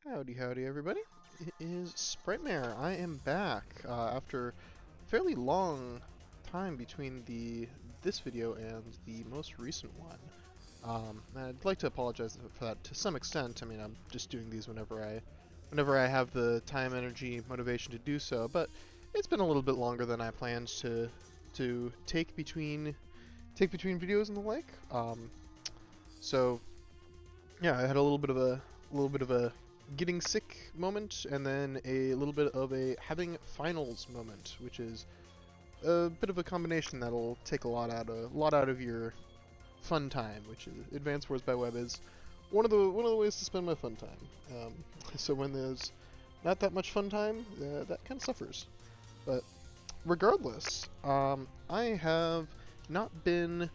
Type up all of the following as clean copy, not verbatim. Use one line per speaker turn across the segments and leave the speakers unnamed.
Howdy, howdy, everybody. It is Spritemare. I am back after a fairly long time between this video and the most recent one. And I'd like to apologize for that to some extent. I mean, I'm just doing these whenever I have the time, energy, motivation to do so. But it's been a little bit longer than I planned to take between videos and the like. So yeah, I had a little bit of a getting sick moment, and then a little bit of a having finals moment, which is a bit of a combination that'll take a lot out of your fun time, which is Advanced Wars by Web is one of the ways to spend my fun time. So when there's not that much fun time, that kind of suffers. But regardless, I have not been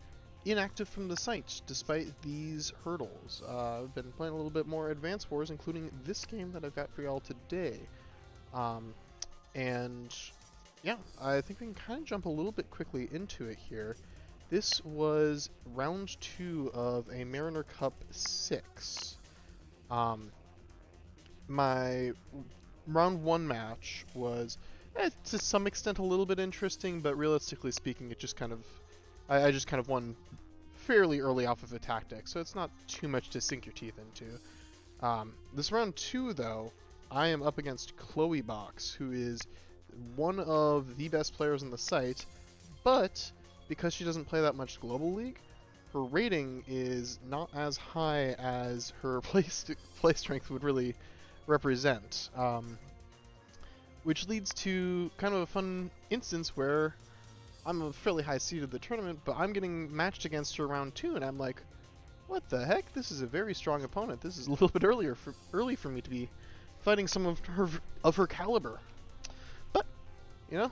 inactive from the site despite these hurdles. I've been playing a little bit more Advance Wars, including this game that I've got for y'all today. Um, and yeah, I think we can kind of jump a little bit quickly into it here. This was round 2 of a Mariner Cup 6. Um, my round 1 match was to some extent a little bit interesting, but realistically speaking, it just kind of I just kind of won fairly early off of a tactic, so it's not too much to sink your teeth into. This round 2, though, I am up against Chloe Box, who is one of the best players on the site, but because she doesn't play that much Global League, her rating is not as high as her play strength would really represent, which leads to kind of a fun instance where I'm a fairly high seed of the tournament, but I'm getting matched against her round 2, and I'm like, what the heck? This is a very strong opponent. This is a little bit early for me to be fighting some of her caliber. But you know,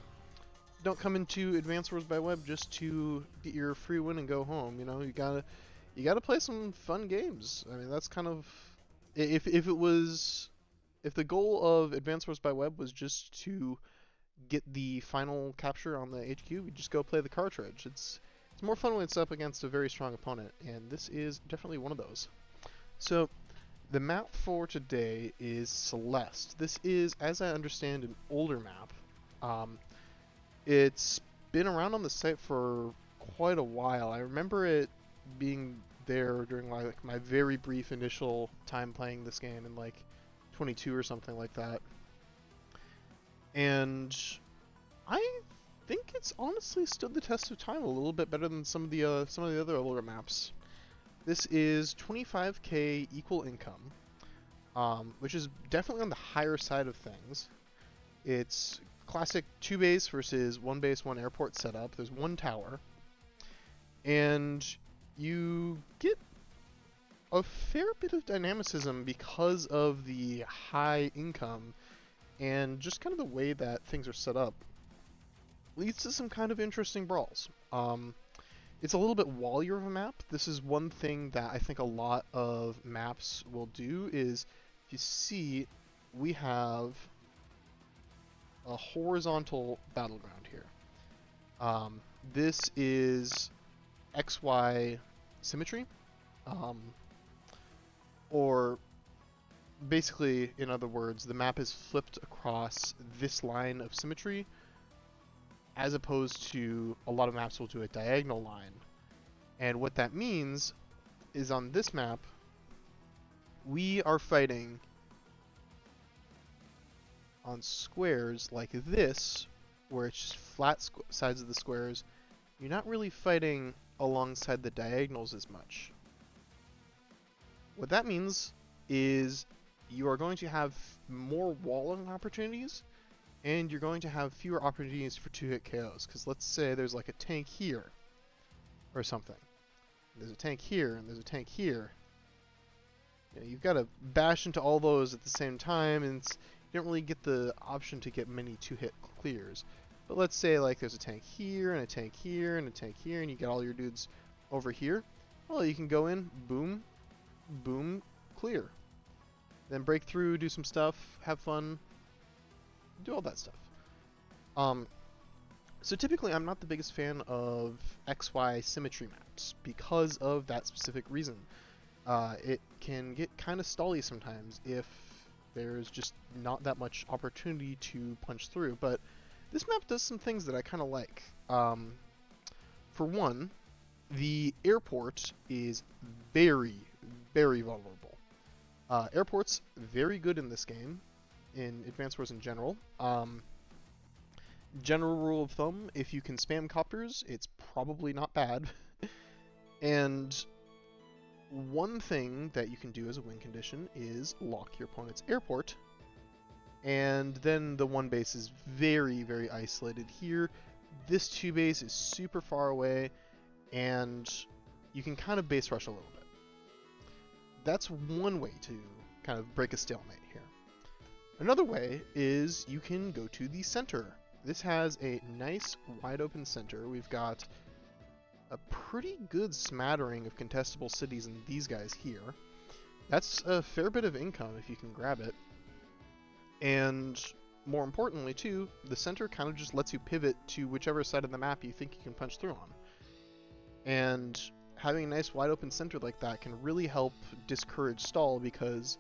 don't come into Advance Wars by Web just to get your free win and go home. You know, you gotta play some fun games. I mean, that's kind of if the goal of Advance Wars by Web was just to get the final capture on the HQ, we just go play the cartridge. It's more fun when it's up against a very strong opponent, and this is definitely one of those. So the map for today is Celeste. This is, as I understand, an older map. It's been around on the site for quite a while. I remember it being there during my very brief initial time playing this game in like 22 or something like that. And I think it's honestly stood the test of time a little bit better than some of the other older maps. This is 25k equal income, which is definitely on the higher side of things. It's classic 2 base versus 1 base 1 airport setup. There's 1 tower, and you get a fair bit of dynamicism because of the high income and just kind of the way that things are set up leads to some kind of interesting brawls. It's a little bit wallier of a map. This is one thing that I think a lot of maps will do is, if you see, we have a horizontal battleground here. This is XY symmetry, or basically, in other words, the map is flipped across this line of symmetry, as opposed to a lot of maps will do a diagonal line. And what that means is on this map, we are fighting on squares like this, where it's just flat sides of the squares. You're not really fighting alongside the diagonals as much. What that means is you are going to have more walling opportunities, and you're going to have fewer opportunities for 2-hit KOs. Because let's say there's like a tank here, or something. There's a tank here, and there's a tank here. You know, you've got to bash into all those at the same time, and you don't really get the option to get many 2-hit clears. But let's say like there's a tank here, and a tank here, and a tank here, and you get all your dudes over here. Well, you can go in, boom, boom, clear. Then break through, do some stuff, have fun, do all that stuff. So typically I'm not the biggest fan of XY symmetry maps because of that specific reason. It can get kind of stally sometimes if There's just not that much opportunity to punch through, but this map does some things that I kind of like. For one, the airport is very, very vulnerable. Airport's very good in this game, in Advanced Wars in general. General rule of thumb, if you can spam copters, it's probably not bad. And one thing that you can do as a win condition is lock your opponent's airport, and then the one base is very, very isolated here. This two base is super far away, and you can kind of base rush a little bit. That's one way to kind of break a stalemate here. Another way is you can go to the center. This has a nice wide open center. We've got a pretty good smattering of contestable cities in these guys here. That's a fair bit of income if you can grab it. And more importantly too, the center kind of just lets you pivot to whichever side of the map you think you can punch through on. And having a nice wide open center like that can really help discourage stall, because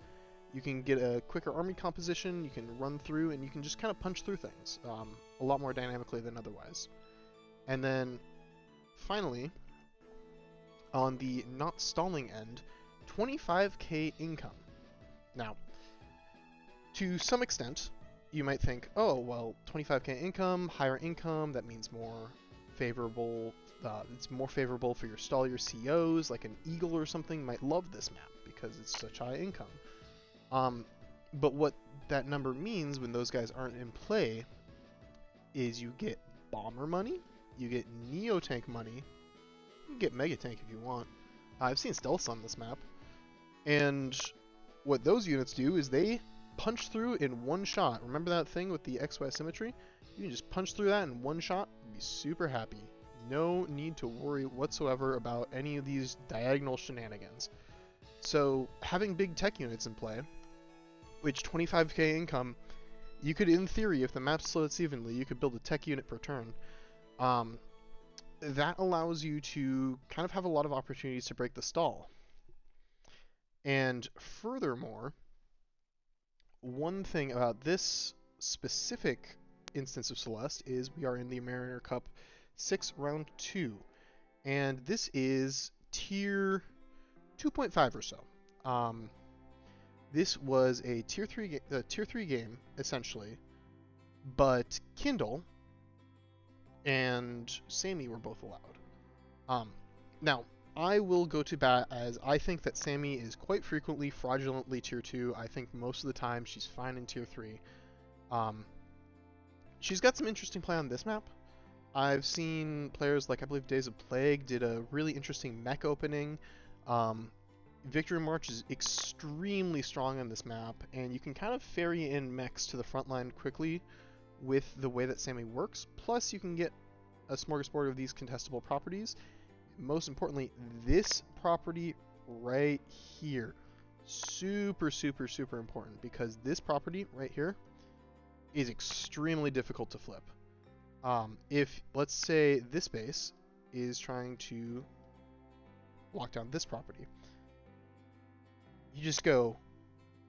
you can get a quicker army composition, you can run through, and you can just kind of punch through things a lot more dynamically than otherwise. And then finally, on the not stalling end, 25k income. Now, to some extent, you might think, oh, well, 25k income, higher income, that means more favorable. It's more favorable for your stall, your COs, like an Eagle or something might love this map because it's such high income. But what that number means when those guys aren't in play is you get bomber money, you get neo tank money, you can get mega tank if you want. I've seen stealths on this map, and what those units do is they punch through in one shot. Remember that thing with the XY symmetry? You can just punch through that in one shot and be super happy. No need to worry whatsoever about any of these diagonal shenanigans. So having big tech units in play, which 25k income, you could, in theory, if the map splits evenly, you could build a tech unit per turn. That allows you to kind of have a lot of opportunities to break the stall. And furthermore, one thing about this specific instance of Celeste is we are in the Mariner Cup 6 round 2, and this is tier 2.5 or so. This was a tier 3 game essentially, but Kindle and Sammy were both allowed. Now, I will go to bat as I think that Sammy is quite frequently fraudulently tier 2. I think most of the time she's fine in tier 3. She's got some interesting play on this map. I've seen players like, I believe Days of Plague did a really interesting mech opening. Victory March is extremely strong on this map, and you can kind of ferry in mechs to the front line quickly with the way that Sammy works. Plus, you can get a smorgasbord of these contestable properties. Most importantly, this property right here, super, super, super important, because this property right here is extremely difficult to flip. If, let's say, this base is trying to lock down this property, you just go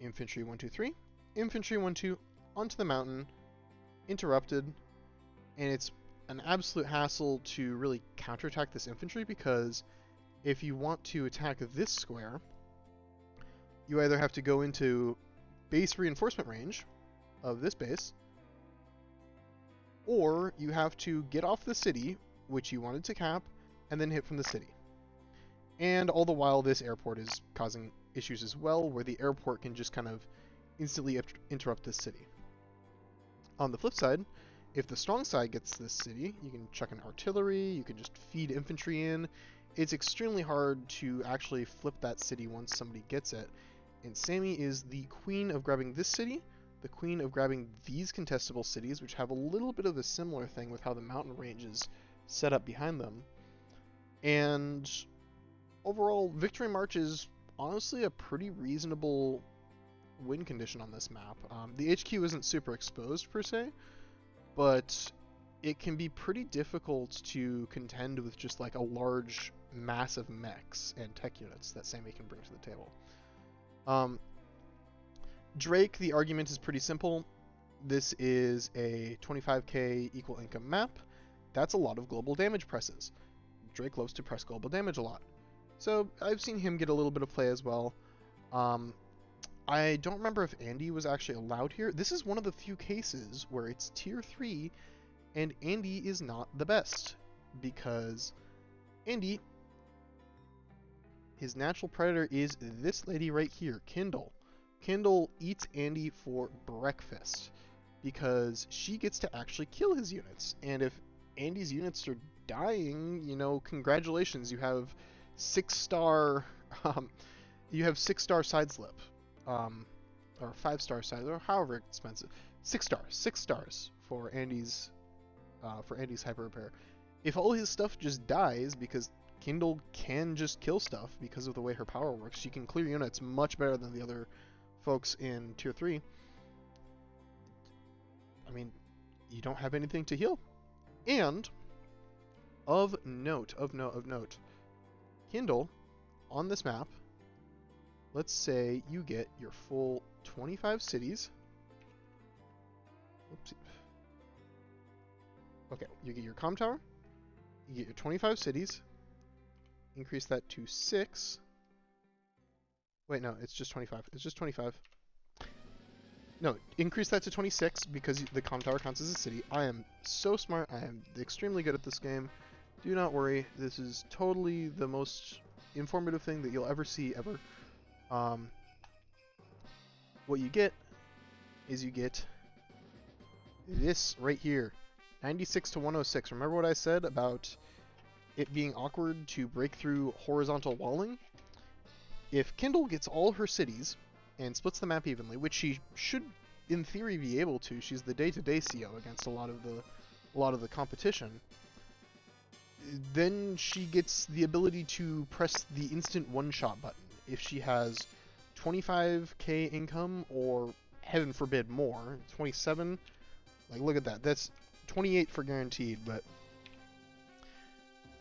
infantry 1, 2, 3, infantry 1, 2, onto the mountain, interrupted, and it's an absolute hassle to really counterattack this infantry, because if you want to attack this square, you either have to go into base reinforcement range of this base, or you have to get off the city, which you wanted to cap, and then hit from the city. And all the while, this airport is causing issues as well, where the airport can just kind of instantly interrupt this city. On the flip side, if the strong side gets this city, you can chuck an artillery, you can just feed infantry in. It's extremely hard to actually flip that city once somebody gets it. And Sammy is the queen of grabbing this city, the queen of grabbing these contestable cities, which have a little bit of a similar thing with how the mountain range is set up behind them. And overall, Victory March is honestly a pretty reasonable win condition on this map. The HQ isn't super exposed per se, but it can be pretty difficult to contend with just like a large mass of mechs and tech units that Sammy can bring to the table. Drake, the argument is pretty simple. This is a 25k equal income map. That's a lot of global damage presses. Drake loves to press global damage a lot. So I've seen him get a little bit of play as well. I don't remember if Andy was actually allowed here. This is one of the few cases where it's tier 3 and Andy is not the best, because Andy, his natural predator is this lady right here, Kindle. Kindle eats Andy for breakfast because she gets to actually kill his units. And if Andy's units are dying, you know, congratulations, you have 6-star side slip. Or 5-star side, or however expensive. 6 stars for Andy's hyper repair. If all his stuff just dies because Kindle can just kill stuff because of the way her power works, she can clear units much better than the other folks in tier 3. I mean, you don't have anything to heal. And of note, Kindle on this map, let's say you get your full 25 cities. Oopsie. Okay, you get your comm tower, you get your 25 cities, increase that to 6. Wait, no, it's just 25. It's just 25. No, increase that to 26 because the comm tower counts as a city. I am so smart. I am extremely good at this game. Do not worry. This is totally the most informative thing that you'll ever see, ever. What you get is you get this right here. 96 to 106. Remember what I said about it being awkward to break through horizontal walling? If Kindle gets all her cities and splits the map evenly, which she should in theory be able to, she's the day-to-day CO against a lot of the competition, then she gets the ability to press the instant one-shot button. If she has 25k income, or heaven forbid more, 27, like look at that, that's 28 for guaranteed, but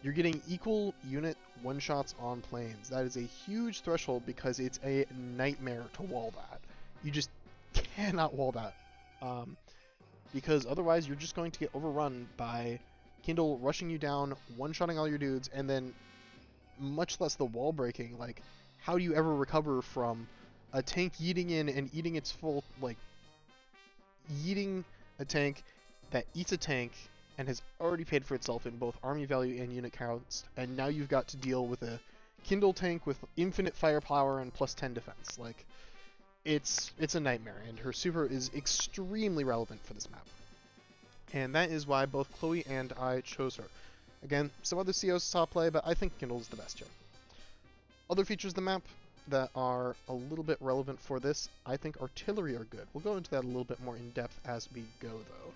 you're getting equal unit one-shots on planes. That is a huge threshold because it's a nightmare to wall that. You just cannot wall that. Because otherwise you're just going to get overrun by Kindle rushing you down, one-shotting all your dudes, and then much less the wall breaking. Like, how do you ever recover from a tank yeeting in and eating its full, like, yeeting a tank that eats a tank and has already paid for itself in both army value and unit counts, and now you've got to deal with a Kindle tank with infinite firepower and plus 10 defense. Like, it's a nightmare, and her super is extremely relevant for this map. And that is why both Chloe and I chose her. Again, some other COs top play, but I think Kindle's the best here. Other features of the map that are a little bit relevant for this, I think artillery are good. We'll go into that a little bit more in depth as we go, though.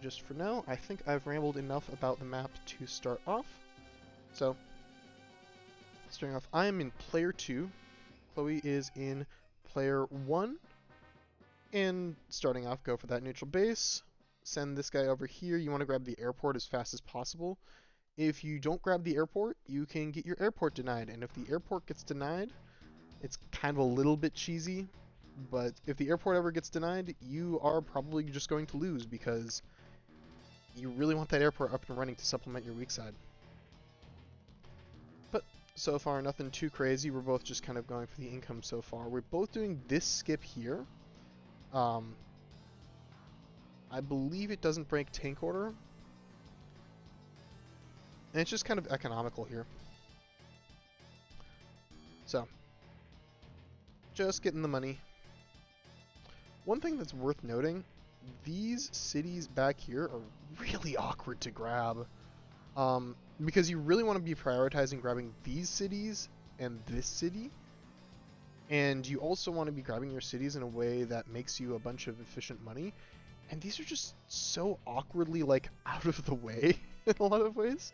Just for now, I think I've rambled enough about the map to start off. So, starting off, I am in player 2. Chloe is in player 1. And starting off, go for that neutral base. Send this guy over here. You want to grab the airport as fast as possible. If you don't grab the airport, you can get your airport denied. And if the airport gets denied, it's kind of a little bit cheesy. But if the airport ever gets denied, you are probably just going to lose because you really want that airport up and running to supplement your weak side. But so far, nothing too crazy. We're both just kind of going for the income so far. We're both doing this skip here. I believe it doesn't break tank order. And it's just kind of economical here. So, just getting the money. One thing that's worth noting, these cities back here are really awkward to grab. Because you really want to be prioritizing grabbing these cities and this city. And you also want to be grabbing your cities in a way that makes you a bunch of efficient money. And these are just so awkwardly, like, out of the way in a lot of ways.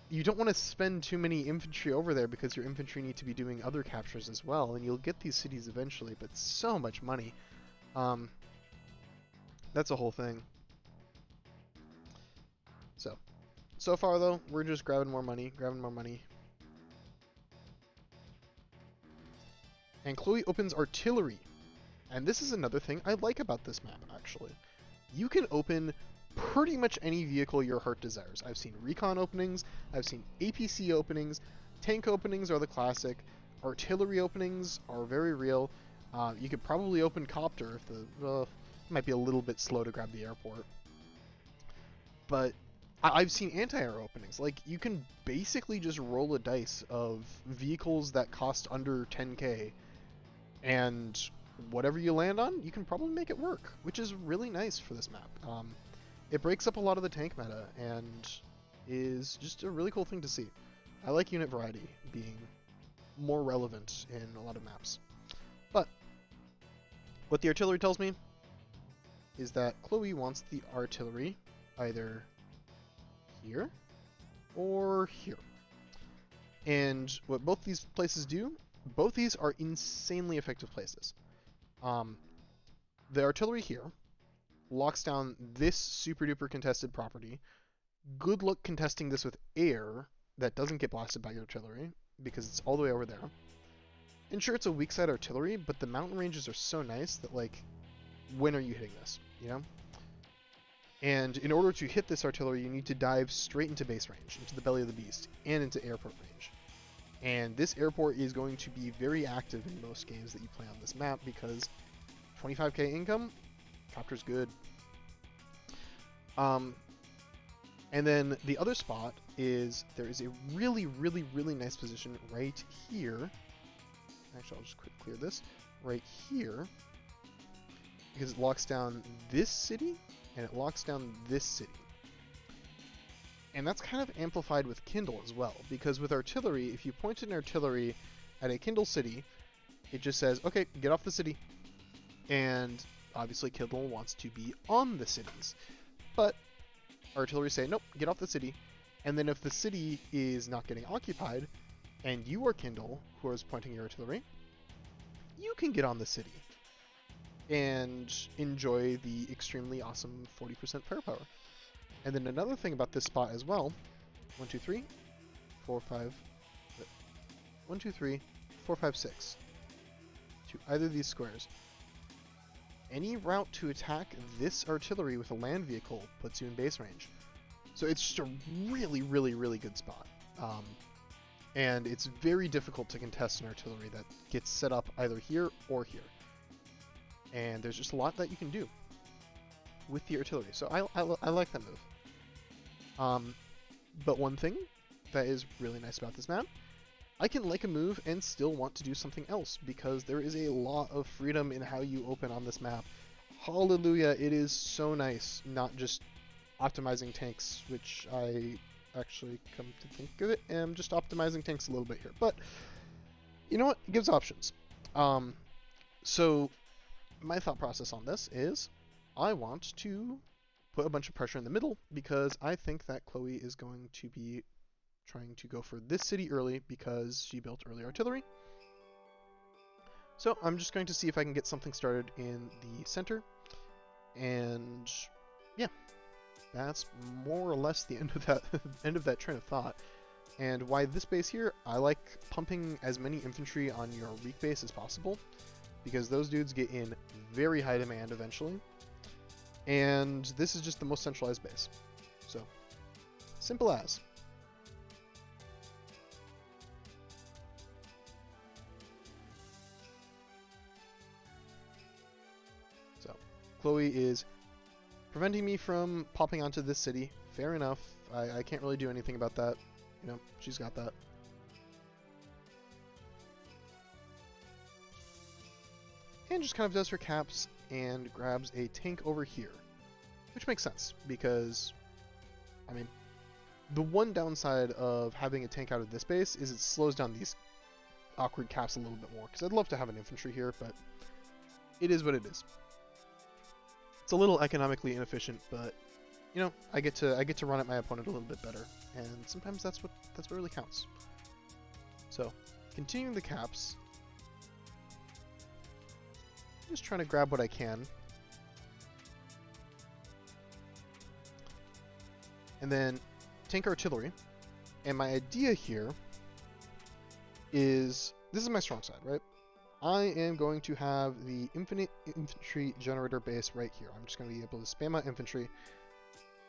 You don't want to spend too many infantry over there because your infantry need to be doing other captures as well. And you'll get these cities eventually, but so much money. That's a whole thing. So far though, we're just grabbing more money. And Chloe opens artillery. And this is another thing I like about this map, actually. You can open pretty much any vehicle your heart desires. I've seen recon openings, I've seen APC openings, tank openings are the classic, artillery openings are very real. You could probably open copter if it might be a little bit slow to grab the airport. But I've seen anti-air openings. Like, you can basically just roll a dice of vehicles that cost under 10k, and whatever you land on, you can probably make it work, which is really nice for this map. It breaks up a lot of the tank meta, and is just a really cool thing to see. I like unit variety being more relevant in a lot of maps. But what the artillery tells me is that Chloe wants the artillery either here or here. And what both these places do, both these are insanely effective places. The artillery here locks down this super duper contested property. Good luck contesting this with air that doesn't get blasted by your artillery, because it's all the way over there. And sure, it's a weak side artillery, but the mountain ranges are so nice that, like, when are you hitting this, you know? And in order to hit this artillery, you need to dive straight into base range, into the belly of the beast, and into airport range. And this airport is going to be very active in most games that you play on this map, because 25k income, copter's good. And then the other spot is, there is a really, really, really nice position right here. Actually, I'll just clear this. Right here. Because it locks down this city, and it locks down this city. And that's kind of amplified with Kindle as well, because with artillery, if you point an artillery at a Kindle city, it just says, okay, get off the city. And obviously Kindle wants to be on the cities. But artillery say, nope, get off the city. And then if the city is not getting occupied, and you are Kindle, who is pointing your artillery, you can get on the city and enjoy the extremely awesome 40% firepower. And then another thing about this spot as well, 1, 2, 3, 4, 5, 1, 2, 3, 4, 5, 6, to either of these squares. Any route to attack this artillery with a land vehicle puts you in base range. So it's just a really, really, really good spot. And it's very difficult to contest an artillery that gets set up either here or here. And there's just a lot that you can do with the artillery. So I like that move. But one thing that is really nice about this map, I can like a move and still want to do something else, because there is a lot of freedom in how you open on this map. Hallelujah, it is so nice not just optimizing tanks, which I actually, come to think of it, am just optimizing tanks a little bit here. But you know what? It gives options. So my thought process on this is I want to put a bunch of pressure in the middle, because I think that Chloe is going to be trying to go for this city early because she built early artillery. So I'm just going to see if I can get something started in the center. And yeah, that's more or less the end of that train of thought. And why this base here, I like pumping as many infantry on your weak base as possible, because those dudes get in very high demand eventually. And this is just the most centralized base. So, simple as. So, Chloe is preventing me from popping onto this city. Fair enough. I can't really do anything about that. You know, she's got that. And just kind of does her caps and grabs a tank over here. Which makes sense, because, I mean, the one downside of having a tank out of this base is it slows down these awkward caps a little bit more, because I'd love to have an infantry here, but it is what it is. It's a little economically inefficient, but you know, I get to run at my opponent a little bit better, and sometimes that's what really counts. So, continuing the caps, just trying to grab what I can, and then tank artillery. And my idea here is, this is my strong side, right? I am going to have the infinite infantry generator base right here. I'm just going to be able to spam out infantry.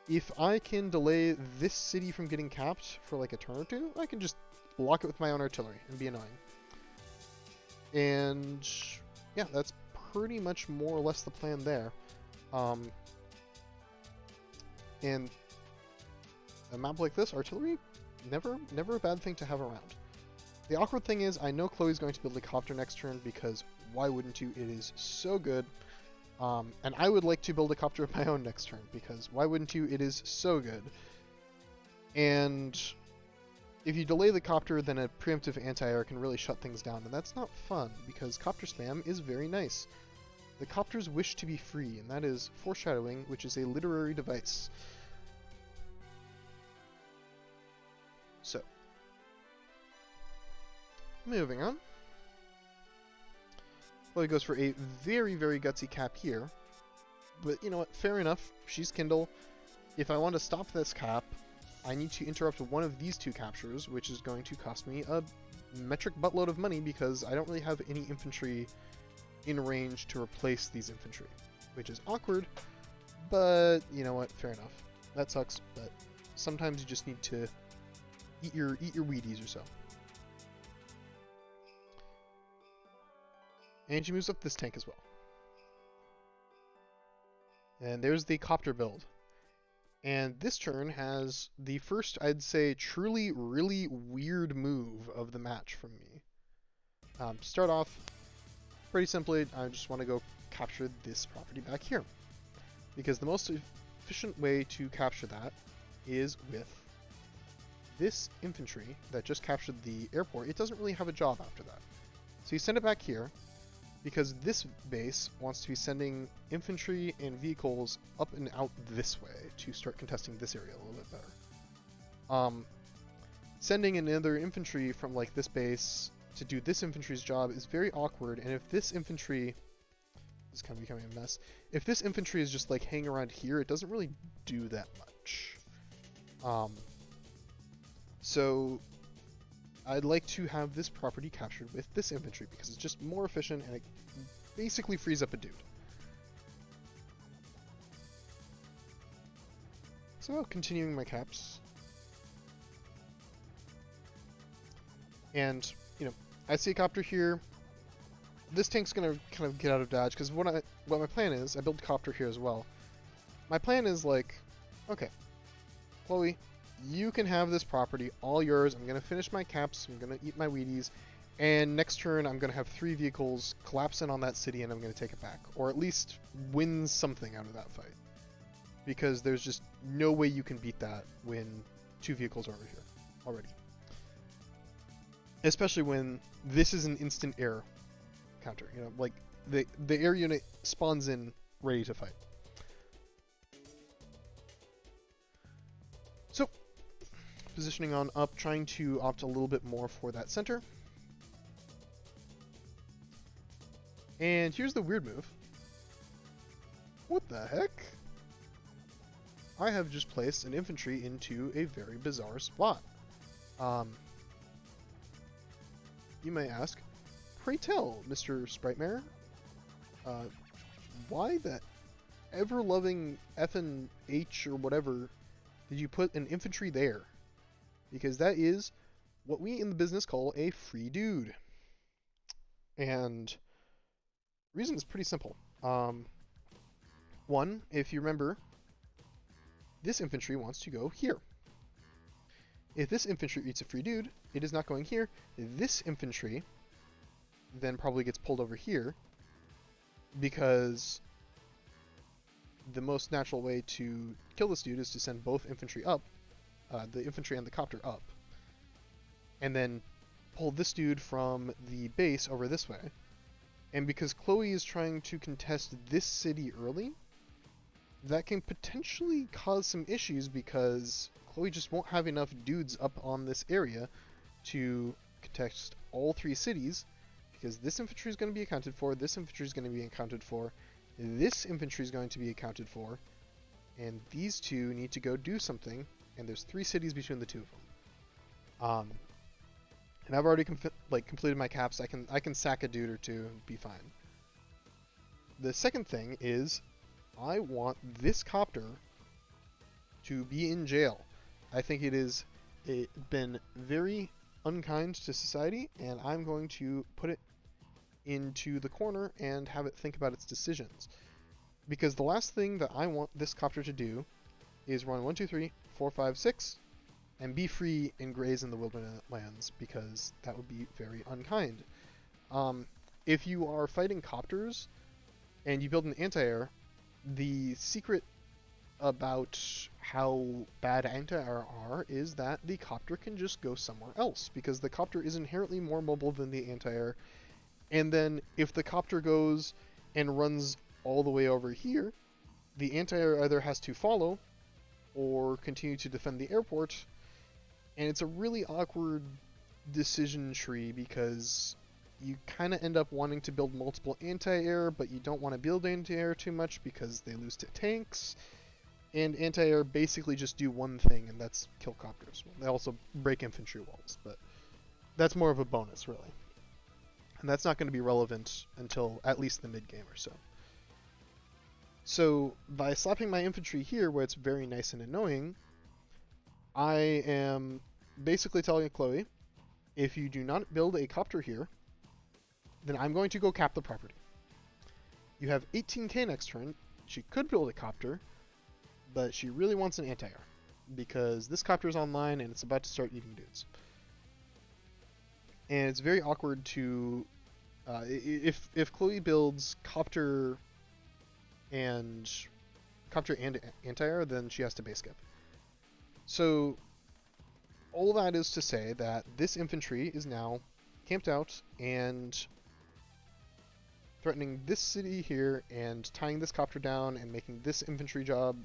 If I can delay this city from getting capped for like a turn or two, I can just block it with my own artillery and be annoying. And yeah, that's pretty much more or less the plan there. And a map like this, artillery, never a bad thing to have around. The awkward thing is, I know Chloe's going to build a copter next turn because why wouldn't you? It is so good. And I would like to build a copter of my own next turn because why wouldn't you? It is so good. And if you delay the copter, then a preemptive anti-air can really shut things down, and that's not fun because copter spam is very nice. The copters wish to be free, and that is foreshadowing, which is a literary device. So, moving on. Chloe goes for a very gutsy cap here. But you know what, fair enough, she's Kindle. If I want to stop this cap, I need to interrupt one of these two captures, which is going to cost me a metric buttload of money because I don't really have any infantry in range to replace these infantry, which is awkward, but you know what, fair enough. That sucks, but sometimes you just need to eat your Wheaties or so. And she moves up this tank as well. And there's the copter build. And this turn has the first, I'd say, truly really weird move of the match from me. To start off, pretty simply, I just want to go capture this property back here. Because the most efficient way to capture that is with this infantry that just captured the airport. It doesn't really have a job after that. So you send it back here, because this base wants to be sending infantry and vehicles up and out this way to start contesting this area a little bit better. Sending another infantry from like this base to do this infantry's job is very awkward, and if this infantry is kind of becoming a mess, if this infantry is just like hanging around here, it doesn't really do that much. So I'd like to have this property captured with this infantry because it's just more efficient and it basically frees up a dude. So continuing my caps. And, you know, I see a copter here. This tank's gonna kind of get out of dodge because what my plan is, I built a copter here as well. My plan is like, okay, Chloe, you can have this property, all yours. I'm going to finish my caps, I'm going to eat my Wheaties, and next turn I'm going to have 3 vehicles collapse in on that city and I'm going to take it back. Or at least win something out of that fight. Because there's just no way you can beat that when 2 vehicles are over here already. Especially when this is an instant air counter. You know, like the air unit spawns in ready to fight. So, positioning on up, trying to opt a little bit more for that center. And here's the weird move. What the heck? I have just placed an infantry into a very bizarre spot. You may ask, pray tell, Mr. Spritemare, why the ever-loving effing H or whatever did you put an infantry there? Because that is what we in the business call a free dude. And the reason is pretty simple. One, if you remember, this infantry wants to go here. If this infantry eats a free dude, it is not going here. This infantry then probably gets pulled over here because the most natural way to kill this dude is to send both infantry up, the infantry and the copter up, and then pull this dude from the base over this way. And because Chloe is trying to contest this city early, that can potentially cause some issues because Chloe just won't have enough dudes up on this area to contest all 3 cities, because this infantry is going to be accounted for, this infantry is going to be accounted for, this infantry is going to be accounted for, and these two need to go do something, and there's 3 cities between the 2 of them. And I've already completed my caps. I can sack a dude or two and be fine. The second thing is I want this copter to be in jail. I think it has been very unkind to society, and I'm going to put it into the corner and have it think about its decisions. Because the last thing that I want this copter to do is run 1, 2, 3, 4, 5, 6, and be free and graze in the wilderness lands, because that would be very unkind. If you are fighting copters and you build an anti-air, the secret about how bad anti-air are is that the copter can just go somewhere else, because the copter is inherently more mobile than the anti-air. And then if the copter goes and runs all the way over here, the anti-air either has to follow or continue to defend the airport, and it's a really awkward decision tree because you kind of end up wanting to build multiple anti-air, but you don't want to build anti-air too much because they lose to tanks, and anti-air basically just do one thing, and that's kill copters. They also break infantry walls, but that's more of a bonus, really. And that's not going to be relevant until at least the mid-game or so. So by slapping my infantry here, where it's very nice and annoying, I am basically telling Chloe, if you do not build a copter here, then I'm going to go cap the property. You have 18k next turn. She could build a copter, but she really wants an anti-air, because this copter is online and it's about to start eating dudes. And it's very awkward to... if Chloe builds copter and anti-air, then she has to base skip. So all that is to say that this infantry is now camped out and threatening this city here and tying this copter down and making this infantry job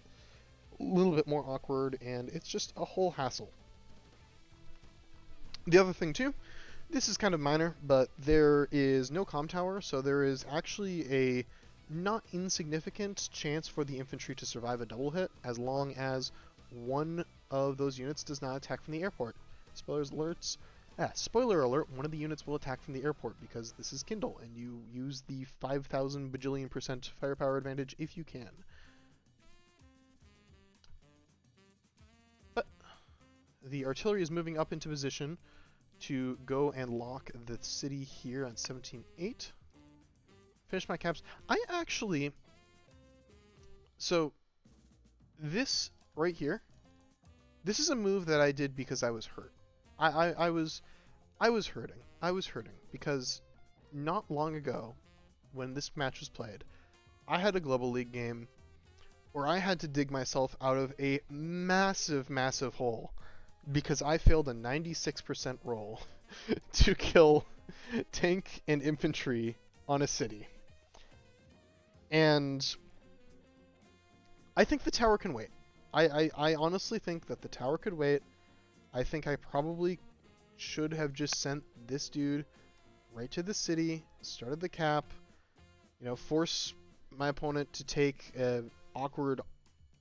a little bit more awkward, and it's just a whole hassle. The other thing too, this is kind of minor, but there is no comm tower, so there is actually a not insignificant chance for the infantry to survive a double hit as long as one of those units does not attack from the airport. Spoiler alert, one of the units will attack from the airport because this is Kindle, and you use the 5,000 bajillion% firepower advantage if you can. But the artillery is moving up into position to go and lock the city here on 17-8. Finish my caps. So this right here, this is a move that I did because I was hurt. I was hurting. I was hurting because not long ago, when this match was played, I had a Global League game where I had to dig myself out of a massive, massive hole because I failed a 96% roll to kill tank and infantry on a city. And I think the tower can wait. I honestly think that the tower could wait. I think I probably should have just sent this dude right to the city, started the cap, force my opponent to take an awkward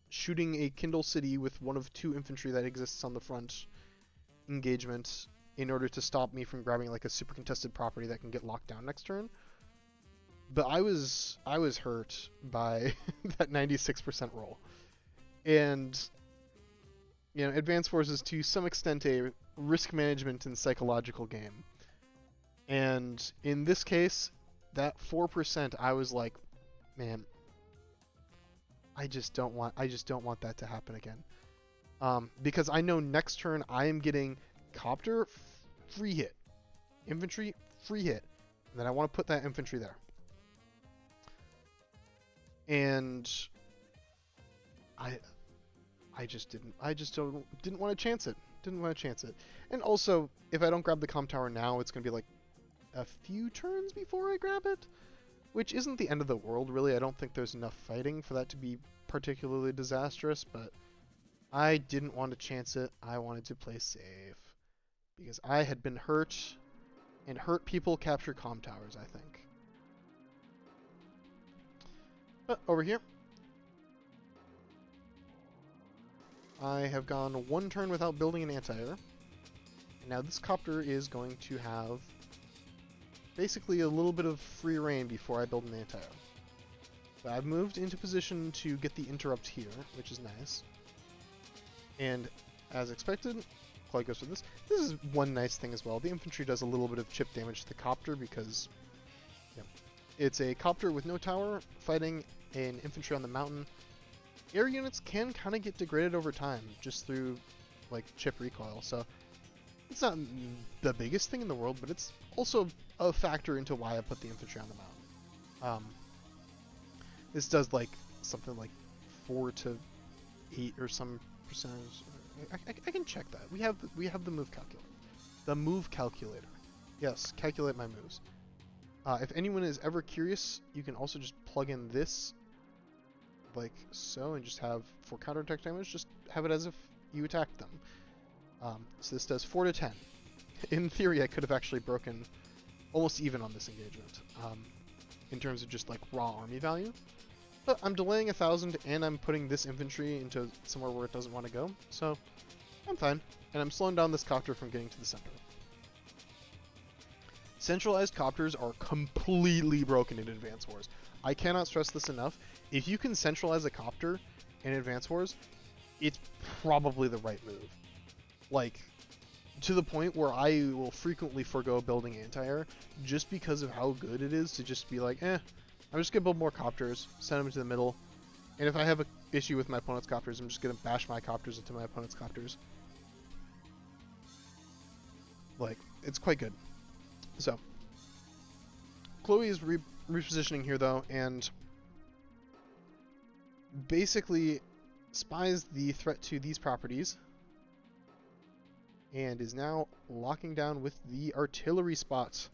shooting a Kindle city with one of two infantry that exists on the front engagement in order to stop me from grabbing like a super contested property that can get locked down next turn. But I was hurt by that 96% roll. And Advanced Wars is to some extent a risk management and psychological game. And in this case, that 4%, I was like, man, I just don't want that to happen again. Because I know next turn I am getting copter free hit, infantry free hit, and then I want to put that infantry there. And I just didn't want to chance it. And also, if I don't grab the comm tower now, it's going to be like a few turns before I grab it, which isn't the end of the world, really. I don't think there's enough fighting for that to be particularly disastrous, but I didn't want to chance it. I wanted to play safe because I had been hurt, and hurt people capture comm towers, I think. But over here, I have gone one turn without building an anti-air, Now this copter is going to have basically a little bit of free reign before I build an anti-air. So I've moved into position to get the interrupt here, which is nice. And as expected, Chloe goes for this. This is one nice thing as well. The infantry does a little bit of chip damage to the copter because it's a copter with no tower fighting an infantry on the mountain. Air units can kind of get degraded over time just through like chip recoil, so it's not the biggest thing in the world, but it's also a factor into why I put the infantry on the mountain. This does like something like 4 to 8 or some percentage. I can check that. We have the move calculator. The move calculator. Yes, calculate my moves. If anyone is ever curious, you can also just plug in this like so and just have, for counterattack damage, just have it as if you attacked them. So this does 4 to 10. In theory, I could have actually broken almost even on this engagement in terms of just like raw army value. But I'm delaying 1,000 and I'm putting this infantry into somewhere where it doesn't want to go, so I'm fine. And I'm slowing down this copter from getting to the center. Centralized copters are completely broken in Advance Wars. I cannot stress this enough. If you can centralize a copter in Advance Wars, it's probably the right move. Like, to the point where I will frequently forego building anti-air just because of how good it is to just be like, I'm just going to build more copters, send them to the middle, and if I have an issue with my opponent's copters, I'm just going to bash my copters into my opponent's copters. Like, it's quite good. So, Chloe is repositioning here though, and basically spies the threat to these properties, and is now locking down with the artillery spots.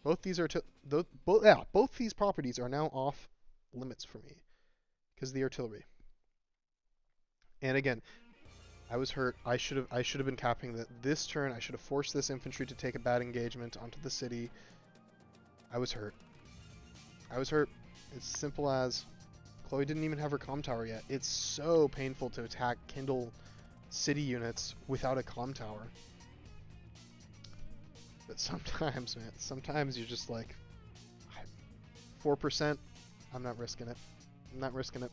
Both these both these properties are now off limits for me because of the artillery. And again, I was hurt. I should have been capping that this turn. I should have forced this infantry to take a bad engagement onto the city. I was hurt. It's simple as Chloe didn't even have her comm tower yet. It's so painful to attack Kindle city units without a comm tower. But sometimes, man, sometimes you're just like, 4%, I'm not risking it.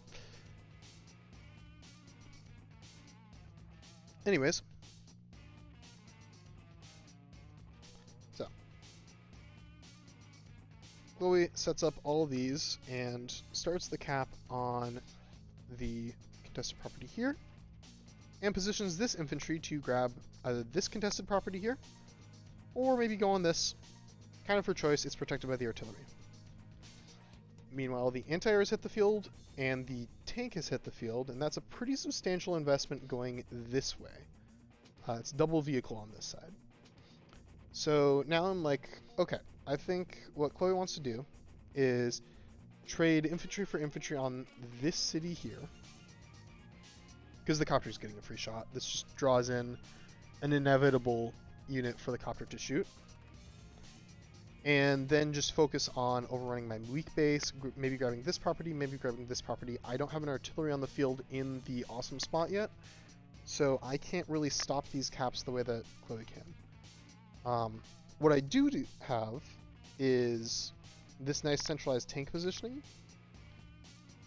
Anyways. So. Chloe sets up all of these and starts the cap on the contested property here. And positions this infantry to grab either this contested property here, or maybe go on this. Kind of her choice, it's protected by the artillery. Meanwhile, the anti-air has hit the field, and the tank has hit the field, and that's a pretty substantial investment going this way. It's double vehicle on this side. So now I'm like, okay, I think what Chloe wants to do is trade infantry for infantry on this city here, because the copter's getting a free shot. This just draws in an inevitable unit for the copter to shoot. And then just focus on overrunning my weak base, maybe grabbing this property, maybe grabbing this property. I don't have an artillery on the field in the awesome spot yet, so I can't really stop these caps the way that Chloe can. What I do have is this nice centralized tank positioning,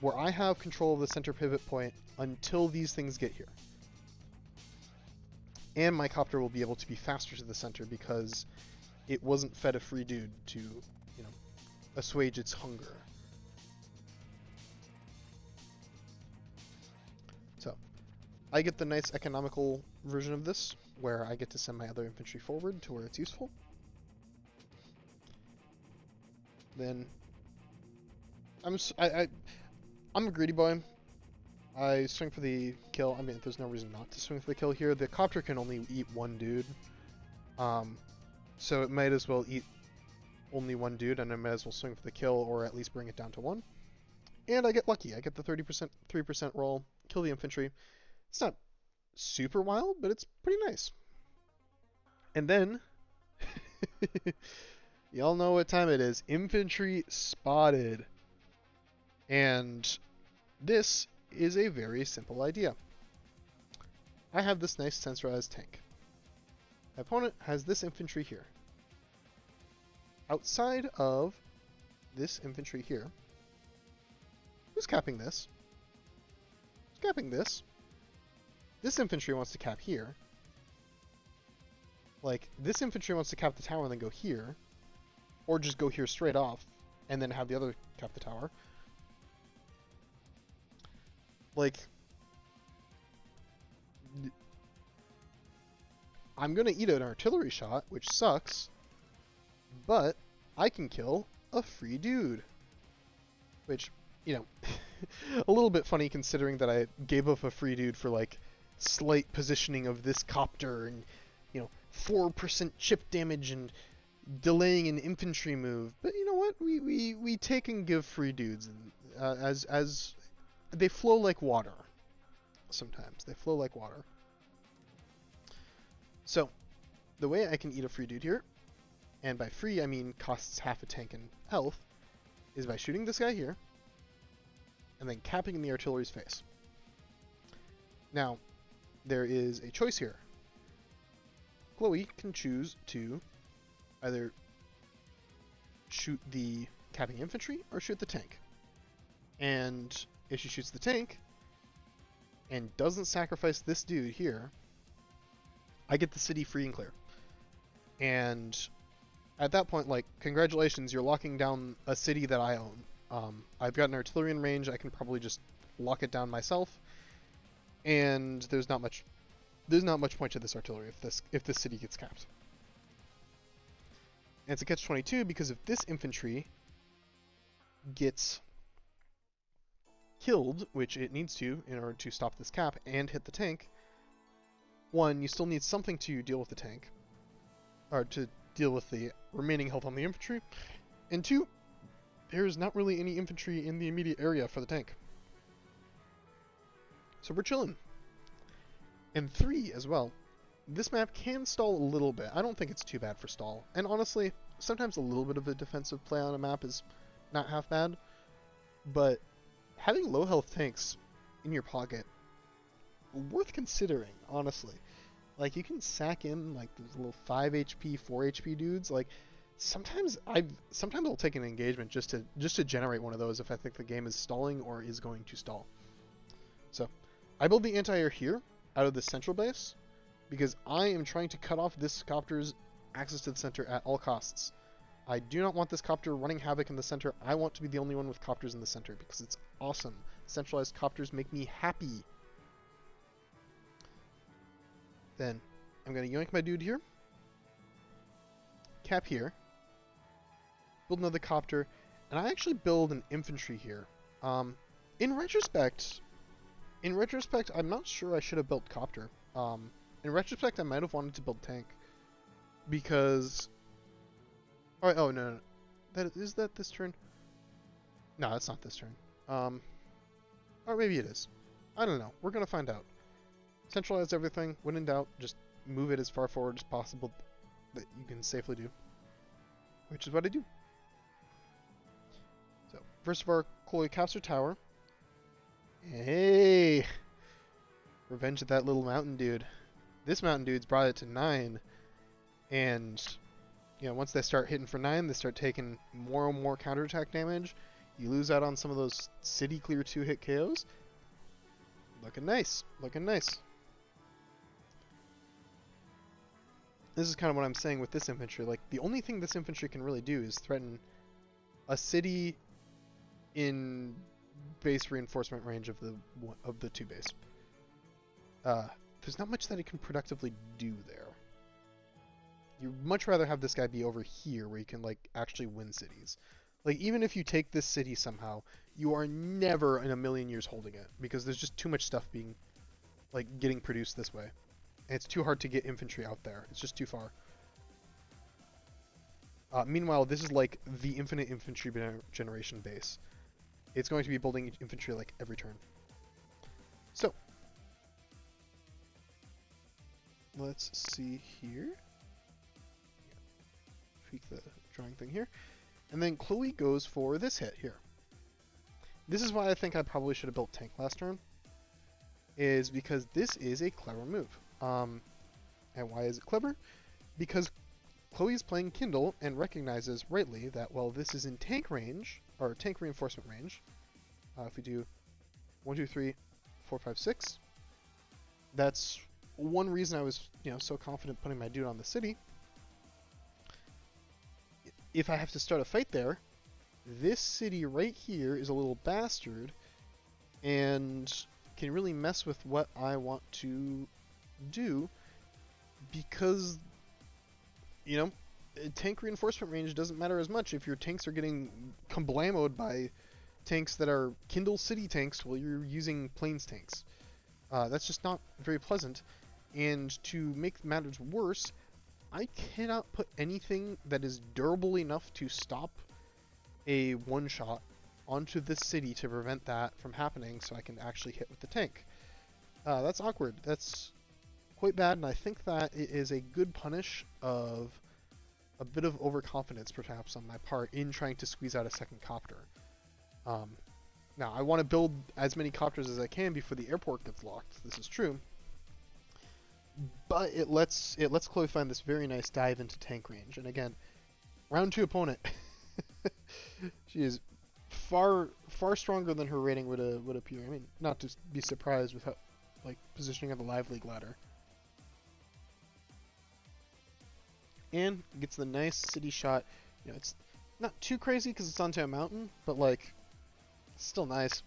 where I have control of the center pivot point until these things get here. And my copter will be able to be faster to the center because it wasn't fed a free dude to, assuage its hunger. So, I get the nice economical version of this, where I get to send my other infantry forward to where it's useful. Then, I'm a greedy boy. I swing for the kill. I mean, there's no reason not to swing for the kill here. The copter can only eat one dude. So it might as well eat only one dude, and I might as well swing for the kill, or at least bring it down to 1. And I get lucky. I get the 3% roll, kill the infantry. It's not super wild, but it's pretty nice. And then, y'all know what time it is. Infantry spotted. And this is a very simple idea. I have this nice sensorized tank. My opponent has this infantry here. Outside of this infantry here, who's capping this? Who's capping this? This infantry wants to cap here. Like, this infantry wants to cap the tower and then go here. Or just go here straight off, and then have the other cap the tower. Like, I'm gonna eat an artillery shot, which sucks, but I can kill a free dude. Which, you know, a little bit funny considering that I gave up a free dude for, like, slight positioning of this copter and, you know, 4% chip damage and delaying an infantry move. But you know what? We take and give free dudes, and as they flow like water. Sometimes they flow like water. So the way I can eat a free dude here, and by free I mean costs half a tank in health, is by shooting this guy here and then capping in the artillery's face. Now there is a choice here. Chloe can choose to either shoot the capping infantry or shoot the tank. And if she shoots the tank and doesn't sacrifice this dude here, I get the city free and clear. And at that point, like, congratulations, you're locking down a city that I own. I've got an artillery in range, I can probably just lock it down myself. And there's not much point to this artillery if this city gets capped. And it's a catch-22 because if this infantry gets killed, which it needs to in order to stop this cap and hit the tank, one, you still need something to deal with the tank, or to deal with the remaining health on the infantry, and two, there's not really any infantry in the immediate area for the tank. So we're chilling. And three, as well, this map can stall a little bit. I don't think it's too bad for stall. And honestly, sometimes a little bit of a defensive play on a map is not half bad. But having low health tanks in your pocket, worth considering, honestly. Like, you can sack in like those little 5 HP, 4 HP dudes. Like, sometimes I'll take an engagement just to generate one of those if I think the game is stalling or is going to stall. So I build the anti-air here out of the central base, because I am trying to cut off this copter's access to the center at all costs. I do not want this copter running havoc in the center. I want to be the only one with copters in the center because it's awesome. Centralized copters make me happy. Then I'm going to yoink my dude here, cap here, build another copter, and I actually build an infantry here. In retrospect, I'm not sure I should have built copter. In retrospect, I might have wanted to build tank, because... Oh, no. Is that this turn? No, that's not this turn. Or maybe it is. I don't know. We're gonna find out. Centralize everything. When in doubt, just move it as far forward as possible that you can safely do. Which is what I do. So, first of all, Chloe caps her tower. Hey! Revenge of that little mountain dude. This mountain dude's brought it to 9, and you know, once they start hitting for 9, they start taking more and more counterattack damage. You lose out on some of those city clear 2-hit KOs. Looking nice, looking nice. This is kind of what I'm saying with this infantry. Like, the only thing this infantry can really do is threaten a city in base reinforcement range of the 2 base. There's not much that it can productively do there. You'd much rather have this guy be over here where you can, like, actually win cities. Like, even if you take this city somehow, you are never in a million years holding it, because there's just too much stuff being, like, getting produced this way. And it's too hard to get infantry out there. It's just too far. Meanwhile, this is like the infinite infantry generation base. It's going to be building infantry like every turn. So, let's see here. Tweak the drawing thing here. And then Chloe goes for this hit here. This is why I think I probably should have built tank last turn. Is because this is a clever move. And why is it clever? because Chloe's playing Kindle and recognizes rightly that, well, this is in tank range, or tank reinforcement range. If we do 1, 2, 3, 4, 5, 6, that's one reason I was, so confident putting my dude on the city. If I have to start a fight there, this city right here is a little bastard and can really mess with what I want to do, because, tank reinforcement range doesn't matter as much if your tanks are getting kablamoed by tanks that are Kindle city tanks while you're using plains tanks. That's just not very pleasant. And to make matters worse, I cannot put anything that is durable enough to stop a one-shot onto this city to prevent that from happening so I can actually hit with the tank. That's awkward. That's quite bad, and I think that it is a good punish of a bit of overconfidence, perhaps, on my part in trying to squeeze out a second copter. Now, I want to build as many copters as I can before the airport gets locked. This is true. But it lets Chloe find this very nice dive into tank range. And again, round 2 opponent. She is far stronger than her rating would appear. I mean, not to be surprised with how, positioning on the Live League ladder. And gets the nice city shot. It's not too crazy because it's onto a mountain, but still nice.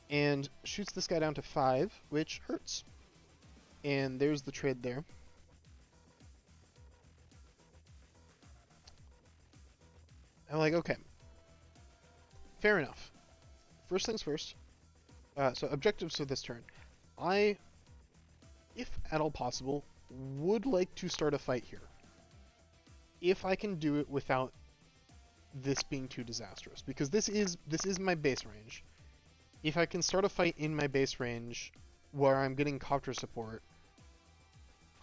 And shoots this guy down to 5, which hurts. And there's the trade there. I'm like, okay. Fair enough. First things first. So objectives for this turn. I, if at all possible, would like to start a fight here. If I can do it without this being too disastrous. Because this is my base range. If I can start a fight in my base range where I'm getting copter support,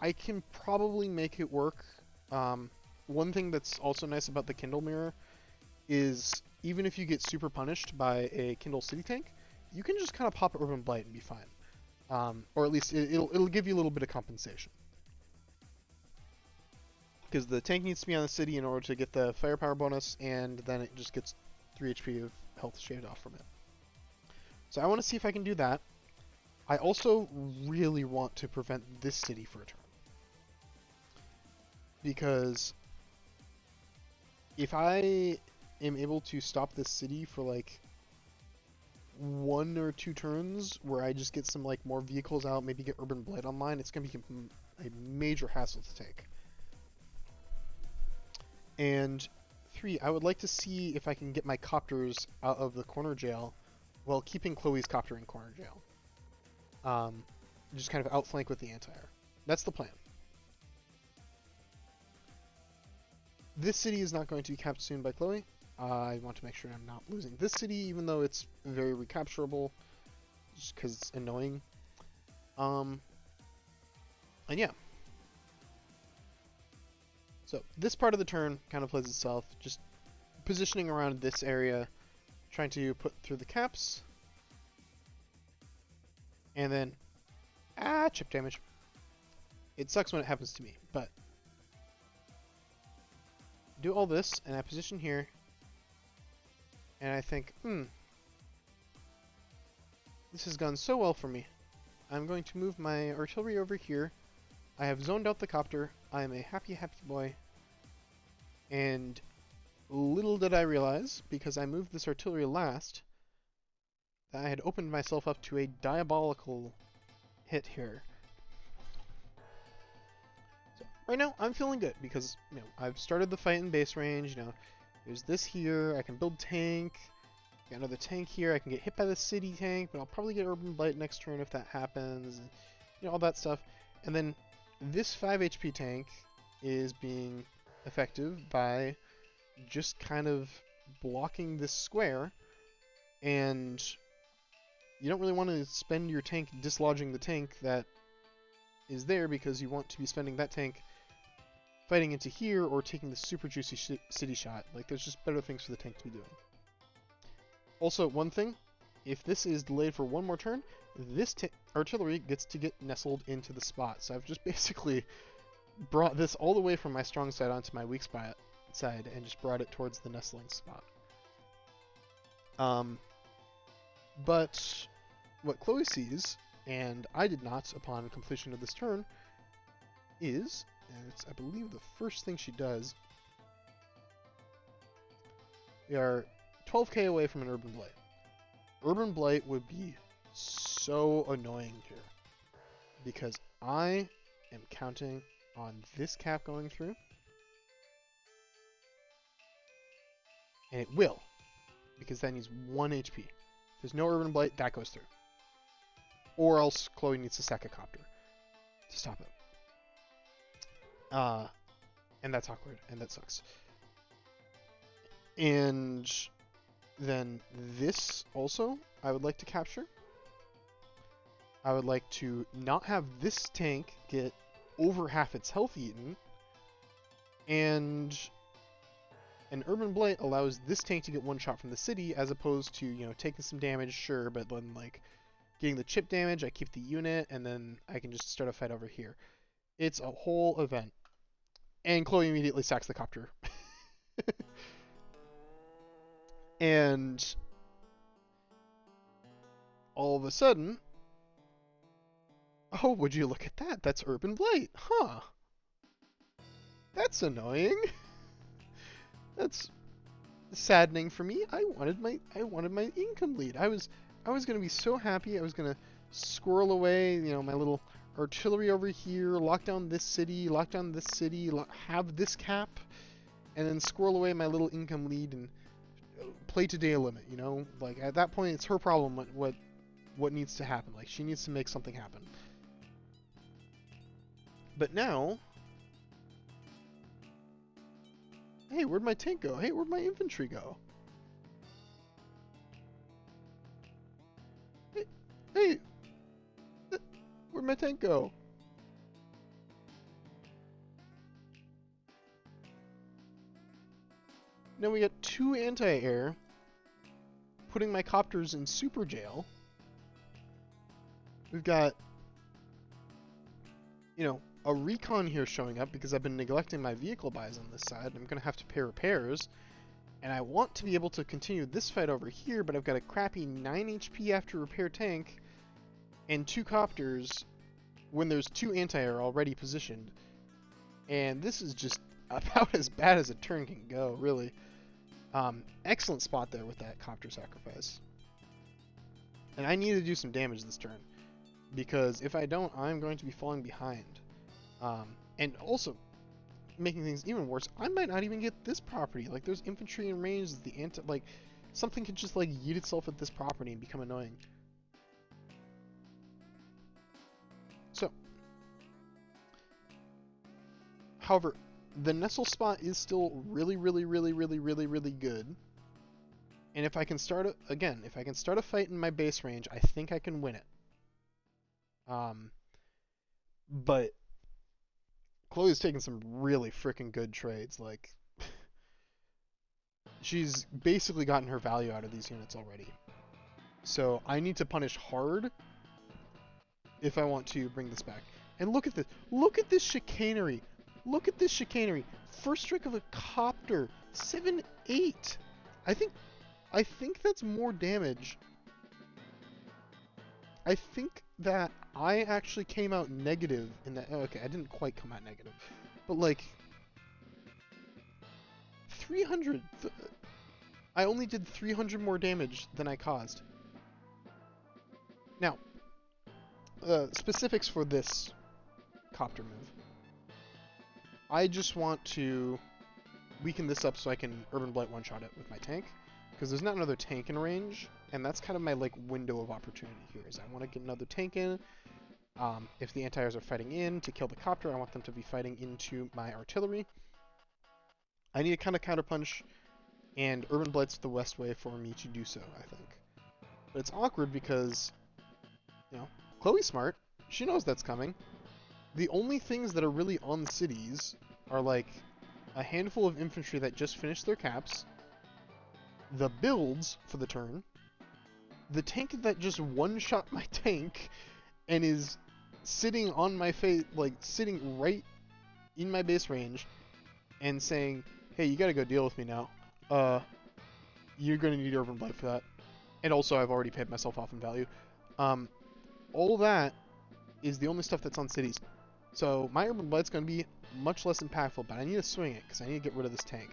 I can probably make it work. One thing that's also nice about the Kindle mirror is even if you get super punished by a Kindle city tank, you can just kind of pop Urban Blight and be fine. Or at least it'll give you a little bit of compensation. Because the tank needs to be on the city in order to get the firepower bonus, and then it just gets 3 HP of health shaved off from it. So I want to see if I can do that. I also really want to prevent this city for a turn. Because if I am able to stop this city for 1 or 2 turns where I just get some more vehicles out, maybe get Urban Blight online, it's going to be a major hassle to take. And 3, I would like to see if I can get my copters out of the corner jail while keeping Chloe's copter in corner jail. Just kind of outflank with the anti-air. That's the plan. This city is not going to be capped soon by Chloe. I want to make sure I'm not losing this city, even though it's very recapturable, just because it's annoying. And yeah. So this part of the turn kind of plays itself, just positioning around this area, trying to put through the caps, and then chip damage. It sucks when it happens to me, but do all this, and I position here, and I think, this has gone so well for me. I'm going to move my artillery over here. I have zoned out the copter. I am a happy boy. And little did I realize, because I moved this artillery last, that I had opened myself up to a diabolical hit here. So right now, I'm feeling good, because I've started the fight in base range. There's this here. I can build tank. Got another tank here. I can get hit by the city tank, but I'll probably get Urban Blight next turn if that happens. And, all that stuff. And then this 5 HP tank is being effective by just kind of blocking this square, and you don't really want to spend your tank dislodging the tank that is there, because you want to be spending that tank fighting into here or taking the super juicy city shot. There's just better things for the tank to be doing. Also, one thing, if this is delayed for 1 more turn, this artillery gets to get nestled into the spot. So I've just basically brought this all the way from my strong side onto my weak spot side and just brought it towards the nestling spot. But what Chloe sees, and I did not upon completion of this turn, is, and it's I believe the first thing she does, we are 12k away from an Urban Blight. Urban Blight would be so annoying here, because I am counting on this cap going through, and it will, because that needs 1 HP. If there's no Urban Blight, that goes through. Or else Chloe needs to sack a copter to stop it. And that's awkward, and that sucks. And then this also, I would like to capture. I would like to not have this tank get over half its health eaten. And an Urban Blight allows this tank to get one shot from the city, as opposed to, you know, taking some damage, sure, but then, like, getting the chip damage, I keep the unit, and then I can just start a fight over here. It's a whole event. And Chloe immediately sacks the copter. And all of a sudden, oh, would you look at that? That's Urban Blight, huh? That's annoying. That's saddening for me. I wanted my income lead. I was gonna be so happy. I was gonna squirrel away, you know, my little artillery over here, lock down this city, have this cap, and then squirrel away my little income lead and play to day limit. You know, like at that point, it's her problem. What needs to happen? Like she needs to make something happen. But now, hey, where'd my tank go? Hey, where'd my infantry go? Hey, where'd my tank go? Now we got 2 anti-air, putting my copters in super jail. We've got, you know, a recon here showing up because I've been neglecting my vehicle buys on this side. I'm going to have to pay repairs. And I want to be able to continue this fight over here, but I've got a crappy 9 HP after repair tank and 2 copters when there's 2 anti-air already positioned. And this is just about as bad as a turn can go, really. Excellent spot there with that copter sacrifice. And I need to do some damage this turn, because if I don't, I'm going to be falling behind. And also, making things even worse, I might not even get this property. Like, there's infantry in range, like, something could just, like, yeet itself at this property and become annoying. So, however, the nestle spot is still really good. And if I can start a fight in my base range, I think I can win it. But Chloe's taking some really freaking good trades. Like, she's basically gotten her value out of these units already. So I need to punish hard if I want to bring this back. And look at this. Look at this chicanery. Look at this chicanery. First strike of a copter. 7-8. I think that's more damage. I think that I actually came out negative in that. Okay, I didn't quite come out negative. But like 300. I only did 300 more damage than I caused. Now, specifics for this copter move. I just want to weaken this up so I can Urban Blight one-shot it with my tank, because there's not another tank in range, and that's kind of my like window of opportunity here. Is I want to get another tank in. If the anti-airs are fighting in to kill the copter, I want them to be fighting into my artillery. I need to kind of counterpunch, and Urban Blight's the best way for me to do so, I think. But it's awkward because, you know, Chloe's smart. She knows that's coming. The only things that are really on cities are like a handful of infantry that just finished their caps, the builds for the turn, the tank that just one-shot my tank and is sitting on my face, like sitting right in my base range, and saying, "Hey, you gotta go deal with me now. You're gonna need Urban Blight for that." And also, I've already paid myself off in value. All that is the only stuff that's on cities. So my Urban Blight's gonna be much less impactful, but I need to swing it because I need to get rid of this tank.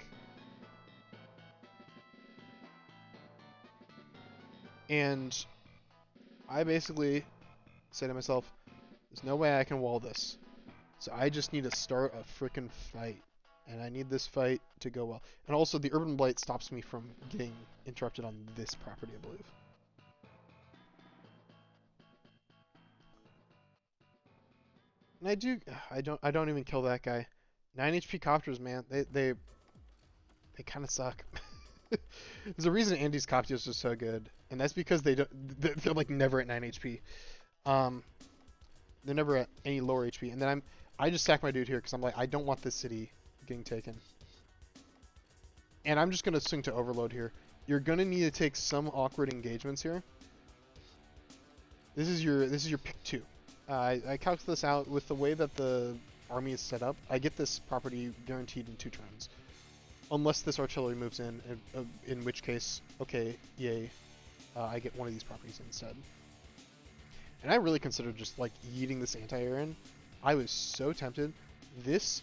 And I basically say to myself, there's no way I can wall this. So I just need to start a frickin' fight. And I need this fight to go well. And also, the Urban Blight stops me from getting interrupted on this property, I believe. And I don't even kill that guy. 9 HP copters, man. They kind of suck. There's a reason Andy's copters are so good, and that's because they're like never at 9 HP. They're never at any lower HP. And then I just sack my dude here because I'm like, I don't want this city getting taken. And I'm just gonna swing to overload here. You're gonna need to take some awkward engagements here. This is your pick 2. I calculated this out with the way that the army is set up. I get this property guaranteed in 2 turns, unless this artillery moves in which case, okay, yay, I get one of these properties instead. And I really considered just like yeeting this anti-air in. I was so tempted. This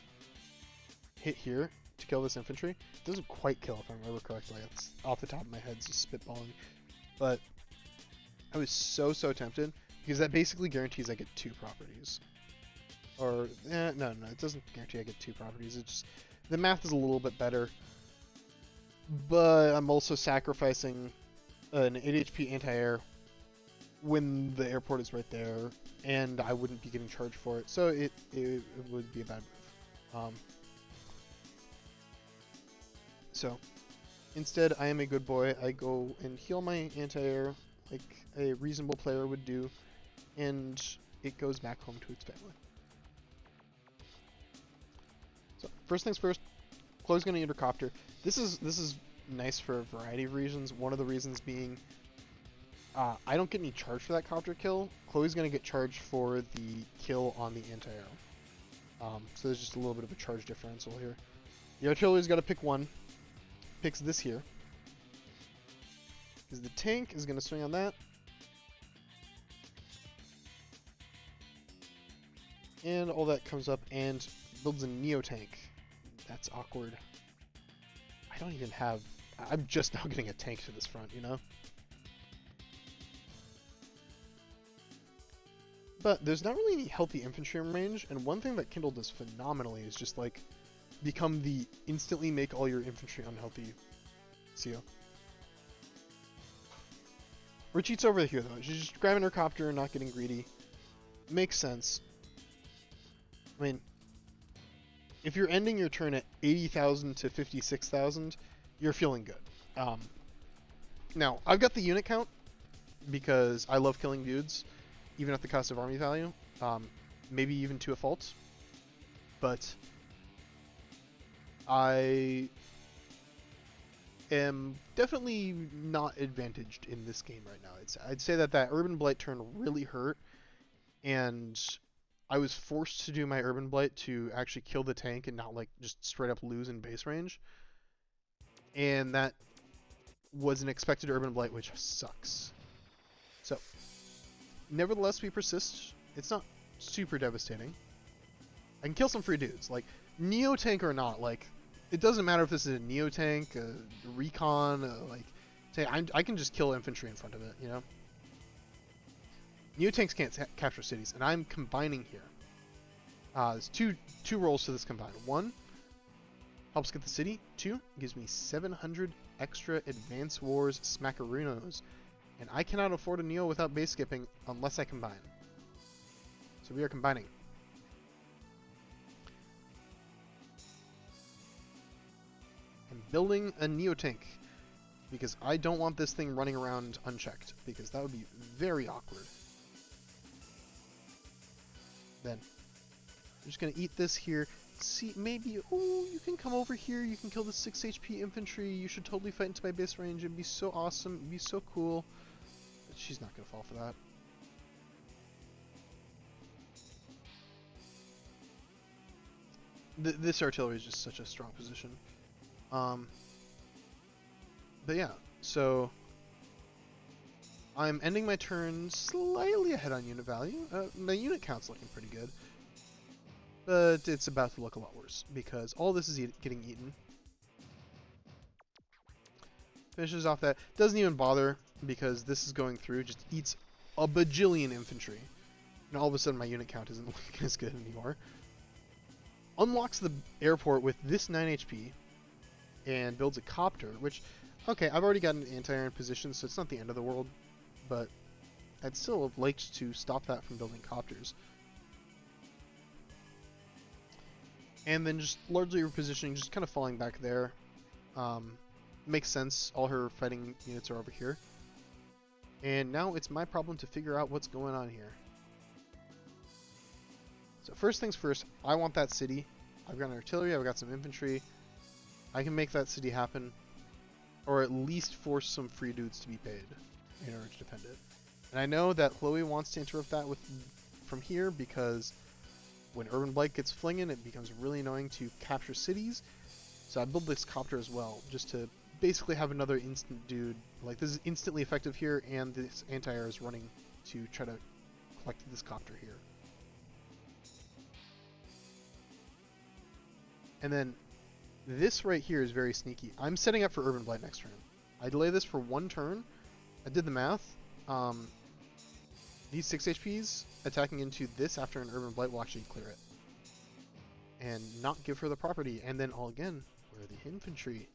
hit here to kill this infantry doesn't quite kill if I remember correctly. It's off the top of my head, just spitballing. But I was so tempted because that basically guarantees I get 2 properties. Or no, it doesn't guarantee I get 2 properties. It's just the math is a little bit better. But I'm also sacrificing an 8 HP anti-air when the airport is right there, and I wouldn't be getting charged for it, so it would be a bad move. So instead, I am a good boy. I go and heal my anti-air like a reasonable player would do, and it goes back home to its family. So first things first, Chloe's gonna intercopter. This is nice for a variety of reasons. One of the reasons being I don't get any charge for that copter kill. Chloe's going to get charged for the kill on the anti-air. So there's just a little bit of a charge differential here. The artillery's got to pick one. Picks this here. Because the tank is going to swing on that. And all that comes up and builds a neo-tank. That's awkward. I don't even have... I'm just now getting a tank to this front, you know? But there's not really any healthy infantry in range, and one thing that Kindle does phenomenally is just, like, become the instantly make all your infantry unhealthy seal. Retreat's over here, though. She's just grabbing her copter and not getting greedy. Makes sense. I mean, if you're ending your turn at 80,000 to 56,000, you're feeling good. Now, I've got the unit count because I love killing dudes, even at the cost of army value, maybe even to a fault, but I am definitely not advantaged in this game right now. I'd say that Urban Blight turn really hurt, and I was forced to do my Urban Blight to actually kill the tank and not like just straight up lose in base range, and that was an expected Urban Blight, which sucks. So nevertheless, we persist. It's not super devastating. I can kill some free dudes, like Neo Tank or not. Like, it doesn't matter if this is a Neo Tank, a Recon, like, say I can just kill infantry in front of it, you know. Neo Tanks can't capture cities, and I'm combining here. There's two roles to this combine. 1 helps get the city. 2 gives me 700 extra Advance Wars Smackarunos. And I cannot afford a Neo without base skipping unless I combine. So we are combining. I'm building a Neo tank because I don't want this thing running around unchecked, because that would be very awkward. Then I'm just gonna eat this here. See, maybe, oh, you can come over here, you can kill the 6 HP infantry, you should totally fight into my base range, it'd be so awesome, it'd be so cool. she's not gonna fall for that. This artillery is just such a strong position. But yeah, so I'm ending my turn slightly ahead on unit value. My unit count's looking pretty good, but it's about to look a lot worse because all this is getting eaten. Finishes off that. Doesn't even bother because this is going through. Just eats a bajillion infantry. And all of a sudden my unit count isn't looking as good anymore. Unlocks the airport with this 9 HP and builds a copter, which, okay, I've already got an anti-air in position, so it's not the end of the world, but I'd still have liked to stop that from building copters. And then just largely repositioning, just kind of falling back there. Makes sense, all her fighting units are over here. And now it's my problem to figure out what's going on here. So first things first, I want that city. I've got an artillery, I've got some infantry. I can make that city happen, or at least force some free dudes to be paid in order to defend it. And I know that Chloe wants to interrupt that from here because when Urban Blight gets flinging, it becomes really annoying to capture cities. So I build this copter as well, just to basically have another instant dude. Like, this is instantly effective here, and this anti-air is running to try to collect this copter here. And then this right here is very sneaky. I'm setting up for Urban Blight next turn. I delay this for 1 turn. I did the math. These 6 HPs attacking into this after an Urban Blight will actually clear it. And not give her the property. And then all again, where are the infantry?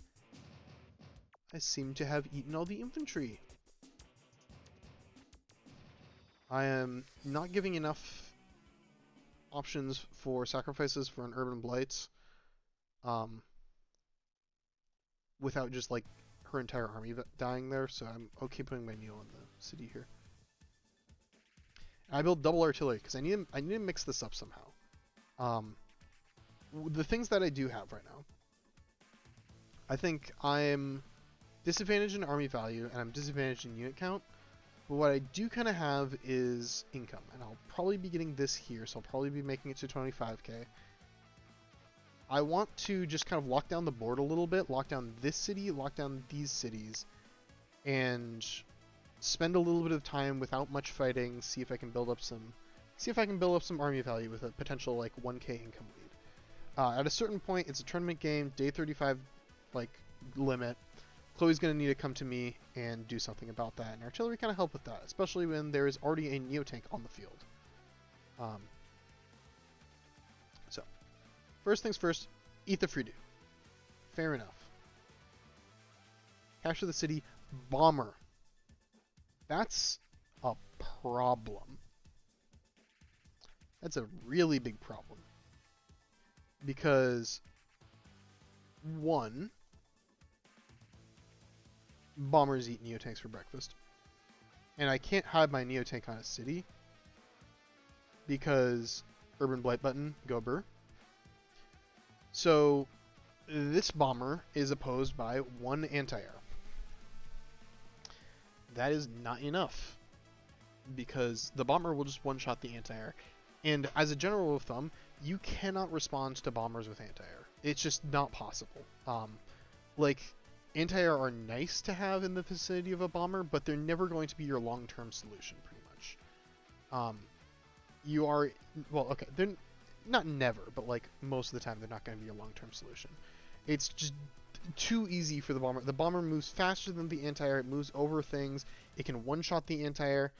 I seem to have eaten all the infantry. I am not giving enough options for sacrifices for an Urban Blight. Without just like her entire army dying there, so I'm okay putting my Neo in the city here. And I build double artillery because I need to mix this up somehow. The things that I do have right now, I think I'm disadvantaged in army value and I'm disadvantaged in unit count. But what I do kind of have is income, and I'll probably be getting this here, so I'll probably be making it to 25k. I want to just kind of lock down the board a little bit, lock down this city, lock down these cities, and spend a little bit of time without much fighting, see if I can build up some army value with a potential like 1k income lead. At a certain point, it's a tournament game, day 35 like limit. Chloe's gonna need to come to me and do something about that, and artillery kind of help with that, especially when there is already a Neo tank on the field. So. First things first, eat the free dude. Fair enough. Capture the city, bomber. That's a problem. That's a really big problem. Because, 1, bombers eat Neotanks for breakfast. And I can't hide my Neotank on a city. Because Urban Blight button, go burr. So, this bomber is opposed by 1 anti-air. That is not enough, because the bomber will just one-shot the anti-air. And as a general rule of thumb, you cannot respond to bombers with anti-air. It's just not possible. Like, anti-air are nice to have in the vicinity of a bomber, but they're never going to be your long-term solution, pretty much. You are... Well, okay, they're... Not never, but like most of the time they're not going to be a long-term solution. It's just too easy for the bomber. The bomber moves faster than the anti-air, it moves over things, it can one-shot the anti-air,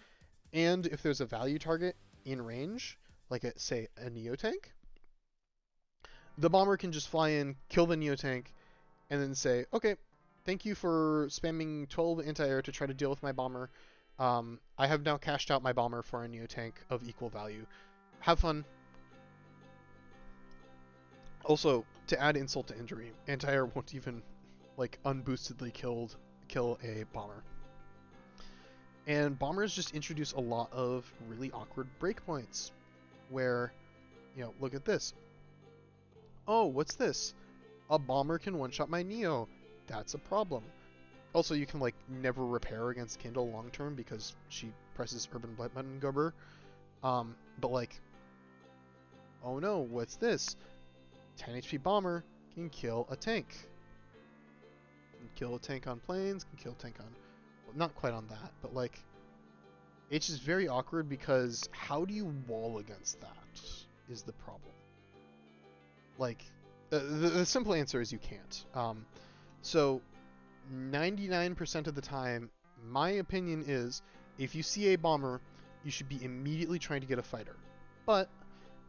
and if there's a value target in range, like say a Neo tank, the bomber can just fly in, kill the Neo tank, and then say, okay, thank you for spamming 12 anti-air to try to deal with my bomber. I have now cashed out my bomber for a Neo tank of equal value. Have fun. Also, to add insult to injury, anti-air won't even, like, unboostedly kill a bomber. And bombers just introduce a lot of really awkward breakpoints, where, you know, look at this. Oh, what's this? A bomber can one-shot my Neo. That's a problem. Also, you can like never repair against Kindle long term because she presses Urban Blight button gubber. But like, oh no, what's this? 10 HP bomber can kill a tank. Can kill a tank on planes, can kill a tank on... Well, not quite on that, but like... It's just very awkward because how do you wall against that is the problem. Like, the simple answer is you can't. So, 99% of the time, my opinion is, if you see a bomber, you should be immediately trying to get a fighter. But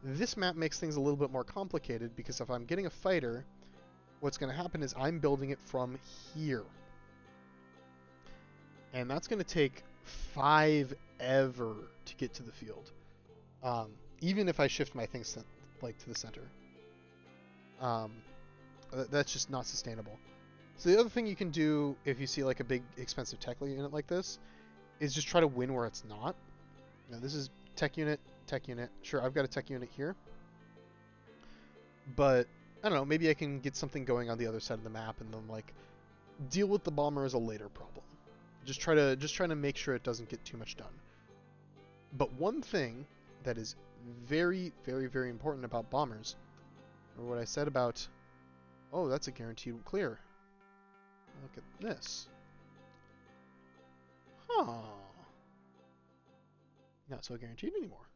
this map makes things a little bit more complicated because if I'm getting a fighter, what's going to happen is I'm building it from here. And that's going to take 5 ever to get to the field. Even if I shift my things like to the center. That's just not sustainable. So the other thing you can do if you see like a big expensive tech unit like this is just try to win where it's not. Now this is tech unit, tech unit. Sure, I've got a tech unit here. But I don't know, maybe I can get something going on the other side of the map and then like deal with the bomber as a later problem. Just try to make sure it doesn't get too much done. But one thing that is very, very, very important about bombers, or what I said about, oh, that's a guaranteed clear. Look at this. Huh. Not so guaranteed anymore.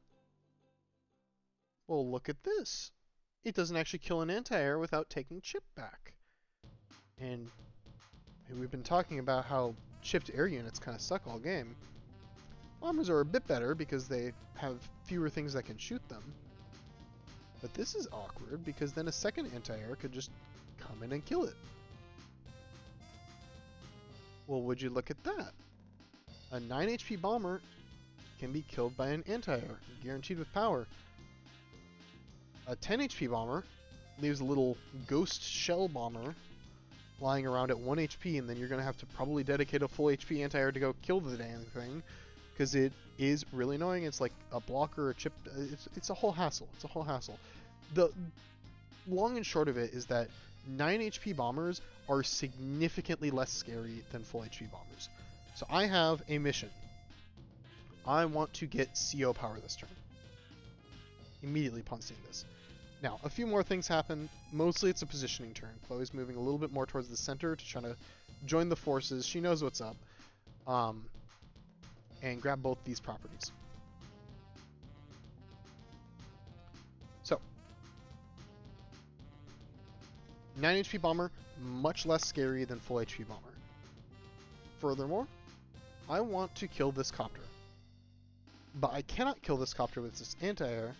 Well, look at this. It doesn't actually kill an anti-air without taking chip back. And we've been talking about how chipped air units kind of suck all game. Bombers are a bit better because they have fewer things that can shoot them. But this is awkward because then a second anti-air could just come in and kill it. Well, would you look at that? A 9 HP bomber can be killed by an anti-air, guaranteed with power. A 10 HP bomber leaves a little ghost shell bomber lying around at 1 HP, and then you're going to have to probably dedicate a full HP anti-air to go kill the dang thing, because it is really annoying. It's like a blocker, a chip. It's a whole hassle. It's a whole hassle. The long and short of it is that 9 HP bombers are significantly less scary than full HP bombers. So I have a mission. I want to get CO power this turn. Immediately upon seeing this. Now, a few more things happen. Mostly it's a positioning turn. Chloe's moving a little bit more towards the center to try to join the forces. She knows what's up. And grab both these properties. So, 9 HP bomber, much less scary than full HP bomber. Furthermore, I want to kill this copter. But I cannot kill this copter with this anti-air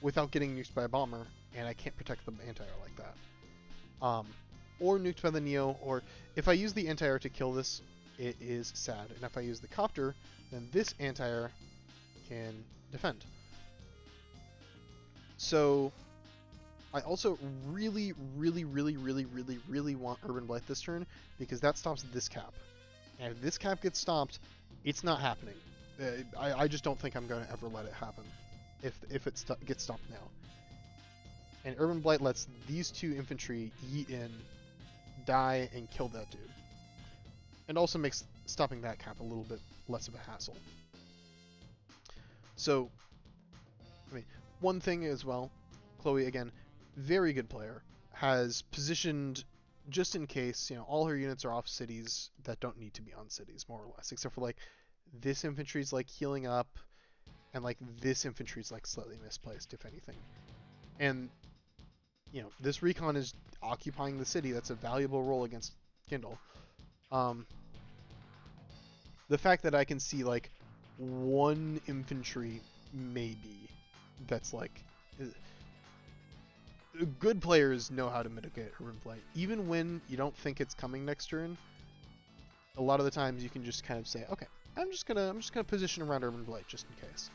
without getting nuked by a bomber, and I can't protect the anti-air like that. Or nuked by the Neo, or if I use the anti-air to kill this, it is sad. And if I use the copter, then this anti-air can defend. So I also really, really, really, really, really, really want Urban Blight this turn, because that stops this cap. And if this cap gets stopped, it's not happening. I just don't think I'm going to ever let it happen if it gets stopped now. And Urban Blight lets these two infantry yeet in, die, and kill that dude. And also makes stopping that cap a little bit less of a hassle. So, I mean, one thing as well, Chloe, again, very good player, has positioned, just in case, you know, all her units are off cities that don't need to be on cities, more or less, except for, like, this infantry's, like, healing up, and, like, this infantry's, like, slightly misplaced, if anything. And, you know, this recon is occupying the city. That's a valuable role against Kindle. The fact that I can see, like, one infantry, maybe, that's, like... Good players know how to mitigate Urban Blight. Even when you don't think it's coming next turn, a lot of the times you can just kind of say, okay, I'm just gonna position around Urban Blight just in case.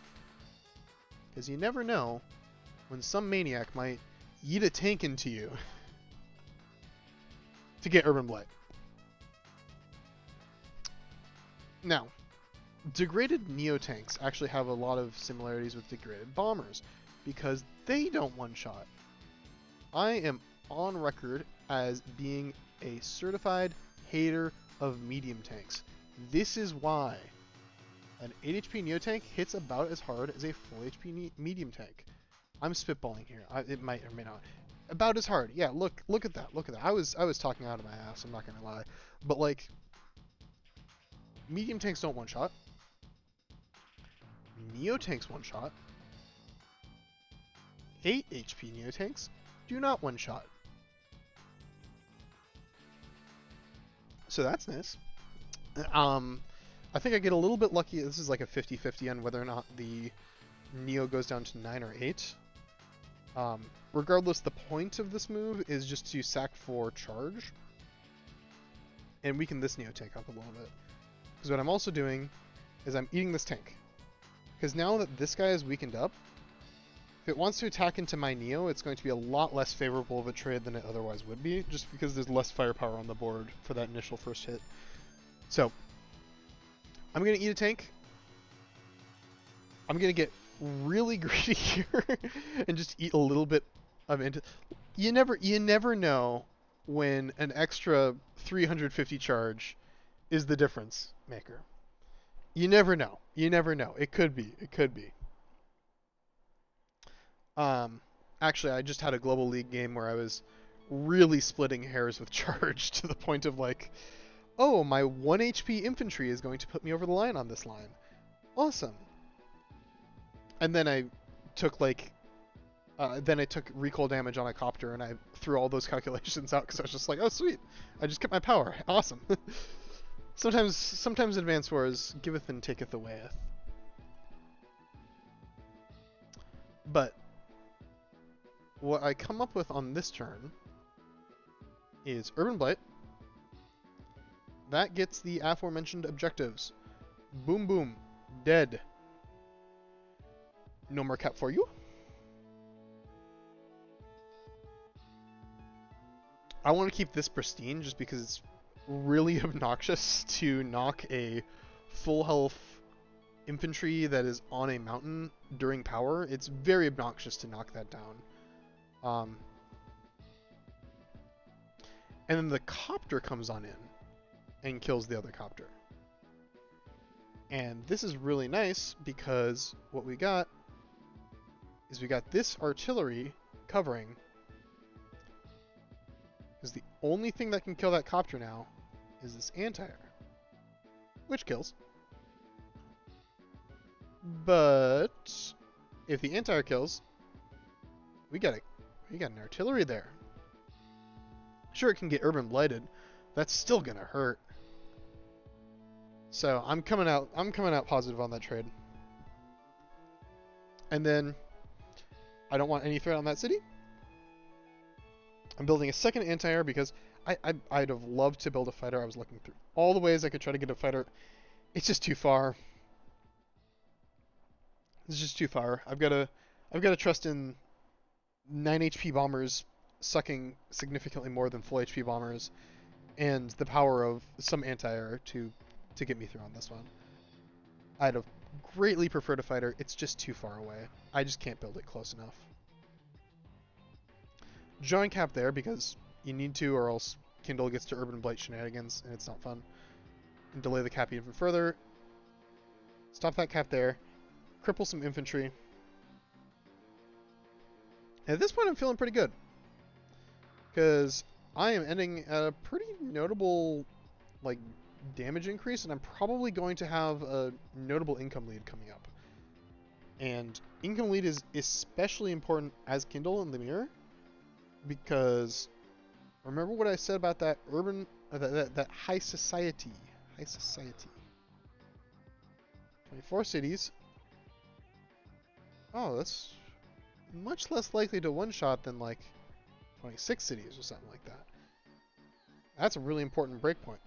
Because you never know when some maniac might yeet a tank into you to get Urban Blight. Now, degraded Neo-tanks actually have a lot of similarities with degraded bombers, because they don't one-shot. I am on record as being a certified hater of medium tanks. This is why an 8 HP Neo tank hits about as hard as a full HP medium tank. I'm spitballing here. It might or may not. About as hard. Yeah, look at that. Look at that. I was talking out of my ass, I'm not gonna lie. But like, medium tanks don't one-shot. Neo tanks one-shot. 8 HP Neo tanks do not one-shot. So that's nice. I think I get a little bit lucky. This is like a 50-50 on whether or not the Neo goes down to 9 or 8. Regardless, the point of this move is just to sack for charge and weaken this Neo tank up a little bit. Because what I'm also doing is I'm eating this tank. Because now that this guy is weakened up, if it wants to attack into my Neo, it's going to be a lot less favorable of a trade than it otherwise would be, just because there's less firepower on the board for that initial first hit. So, I'm going to eat a tank. I'm going to get really greedy here and just eat a little bit of it. You never know when an extra 350 charge is the difference maker. You never know. You never know. It could be. It could be. Actually, I just had a Global League game where I was really splitting hairs with charge to the point of like, oh, my 1 HP infantry is going to put me over the line on this line. Awesome. And then I took like, recoil damage on a copter, and I threw all those calculations out because I was just like, oh sweet, I just kept my power. Awesome. Sometimes Advance Wars giveth and taketh away. But what I come up with on this turn is Urban Blight. That gets the aforementioned objectives. Boom boom. Dead. No more cap for you. I want to keep this pristine just because it's really obnoxious to knock a full health infantry that is on a mountain during power. It's very obnoxious to knock that down. And then the copter comes on in and kills the other copter. And this is really nice because what we got is we got this artillery covering, because the only thing that can kill that copter now is this anti-air, which kills. But if the anti-air kills, we got an artillery there. Sure, it can get urban blighted. That's still gonna hurt. So I'm coming out positive on that trade. And then I don't want any threat on that city. I'm building a second anti-air because I'd have loved to build a fighter. I was looking through all the ways I could try to get a fighter. It's just too far. It's just too far. I've got to trust in 9 HP bombers sucking significantly more than full HP bombers, and the power of some anti-air to get me through on this one. I'd have greatly preferred a fighter. It's just too far away. I just can't build it close enough. Drawing cap there because you need to, or else Kindle gets to Urban Blight shenanigans and it's not fun. And delay the cap even further. Stop that cap there. Cripple some infantry. And at this point I'm feeling pretty good, because I am ending at a pretty notable like damage increase, and I'm probably going to have a notable income lead coming up. And income lead is especially important as Kindle in the mirror, because remember what I said about that urban, that high society. 24 cities. Oh, that's much less likely to one-shot than like 26 cities or something like that. That's a really important breakpoint.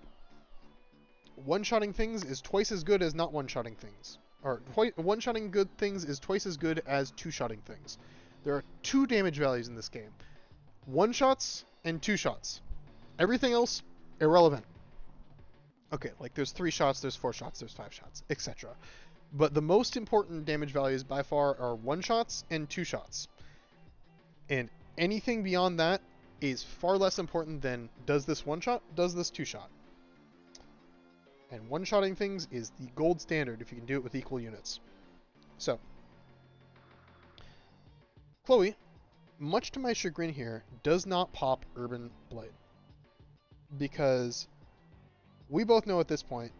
One-shotting things is twice as good as not one-shotting things. Or one-shotting good things is twice as good as two-shotting things. There are 2 damage values in this game. One-shots and 2-shots. Everything else, irrelevant. Okay, like there's 3 shots, there's 4 shots, there's 5 shots, etc. But the most important damage values by far are 1-shots and 2-shots. And anything beyond that is far less important than does this 1-shot, does this 2-shot. And one-shotting things is the gold standard if you can do it with equal units. So, Chloe, much to my chagrin here, does not pop Urban Blight. Because we both know at this point,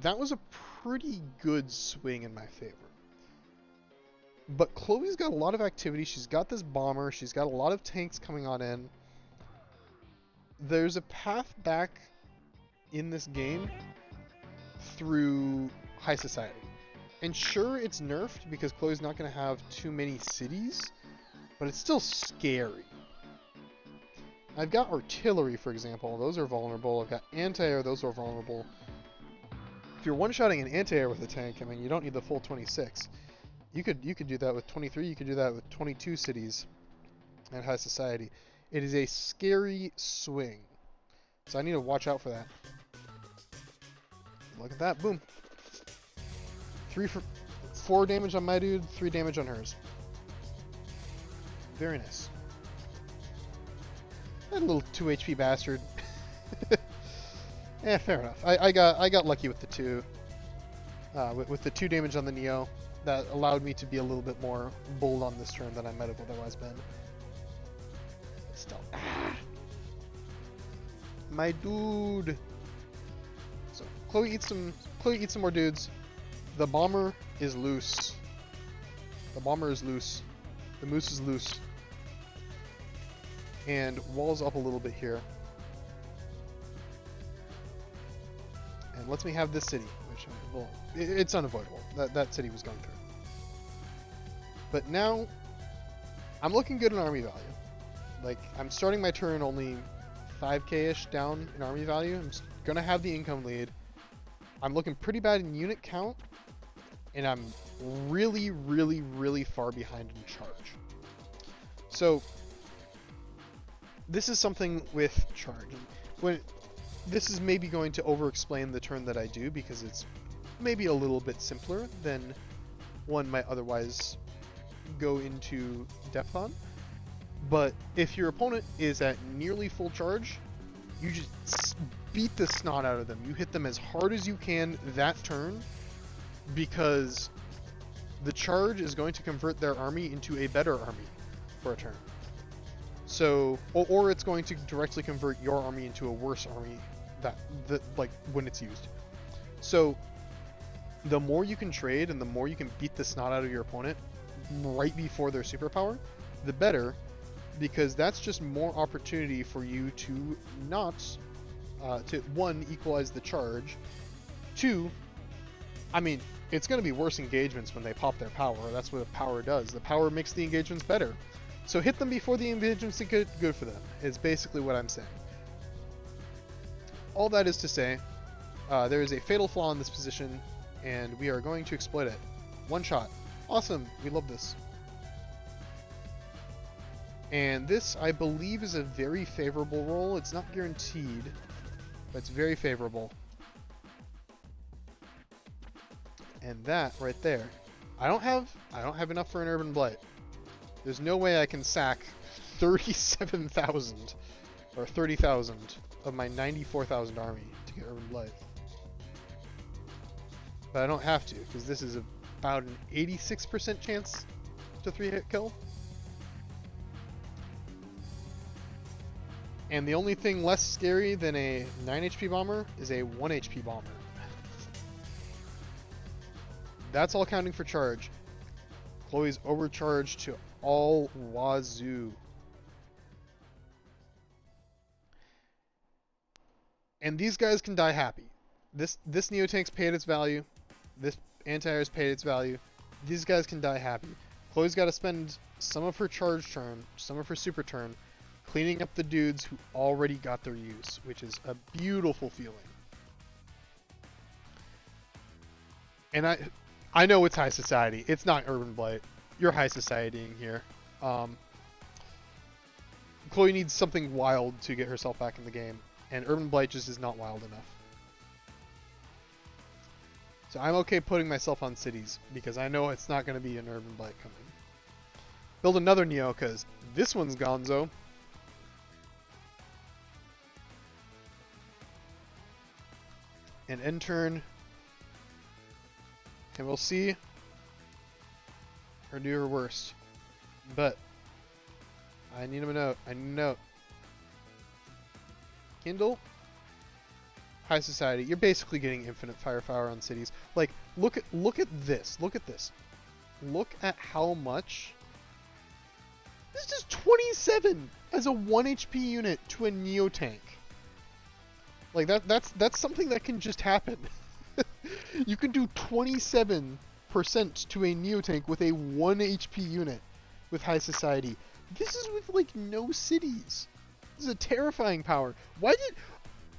that was a pretty good swing in my favor. But Chloe's got a lot of activity. She's got this bomber. She's got a lot of tanks coming on in. There's a path back in this game through high society. And sure, it's nerfed because Chloe's not going to have too many cities, but it's still scary. I've got artillery, for example. Those are vulnerable. I've got anti-air. Those are vulnerable. If you're one-shotting an anti-air with a tank, I mean, you don't need the full 26. You could do that with 23. You could do that with 22 cities at high society. It is a scary swing. So I need to watch out for that. Look at that. Boom. 4 damage on my dude, 3 damage on hers. Very nice. That little 2 HP bastard. Fair enough. I got lucky with the 2. With the 2 damage on the Neo. That allowed me to be a little bit more bold on this turn than I might have otherwise been. But still. My dude. So Chloe eats some more dudes. The bomber is loose. The bomber is loose. The moose is loose. And walls up a little bit here. And lets me have this city, which, well, it's unavoidable. That city was going through. But now, I'm looking good in army value. Like, I'm starting my turn only 5k-ish down in army value. I'm going to have the income lead. I'm looking pretty bad in unit count. And I'm really, really, really far behind in charge. So, this is something with charge. This is maybe going to over-explain the turn that I do, because it's maybe a little bit simpler than one might otherwise go into depth on. But if your opponent is at nearly full charge, you just beat the snot out of them. You hit them as hard as you can that turn, because the charge is going to convert their army into a better army for a turn. So, or it's going to directly convert your army into a worse army like when it's used. So, the more you can trade and the more you can beat the snot out of your opponent right before their superpower, the better, because that's just more opportunity for you to not, to 1, equalize the charge, 2, I mean, it's going to be worse engagements when they pop their power. That's what power does. The power makes the engagements better. So hit them before the engagements get good for them, is basically what I'm saying. All that is to say, there is a fatal flaw in this position, and we are going to exploit it. One shot. Awesome. We love this. And this, I believe, is a very favorable roll. It's not guaranteed, but it's very favorable. And that right there, I don't have enough for an Urban Blight. There's no way I can sack 37,000 or 30,000 of my 94,000 army to get Urban Blight. But I don't have to, because this is about an 86% chance to 3-hit kill. And the only thing less scary than a 9 HP bomber is a 1 HP bomber. That's all counting for charge. Chloe's overcharged to all wazoo. And these guys can die happy. This Neotank's paid its value. This anti-air's paid its value. These guys can die happy. Chloe's got to spend some of her charge turn, some of her super turn, cleaning up the dudes who already got their use, which is a beautiful feeling. And I know it's high society. It's not Urban Blight. You're high societying here. Chloe needs something wild to get herself back in the game, and Urban Blight just is not wild enough. So I'm okay putting myself on cities, because I know it's not going to be an Urban Blight coming. Build another Neo, because this one's gonzo. and end turn, and we'll see her do her worst. But I need a note. I need a note. Kindle, high society. You're basically getting infinite firepower on cities. Like, look at this. Look at this. Look at how much. This is 27 as a 1 HP unit to a Neo tank. Like that's something that can just happen. You can do 27% to a Neo tank with a 1 HP unit with high society. This is with like no cities. This is a terrifying power. Why did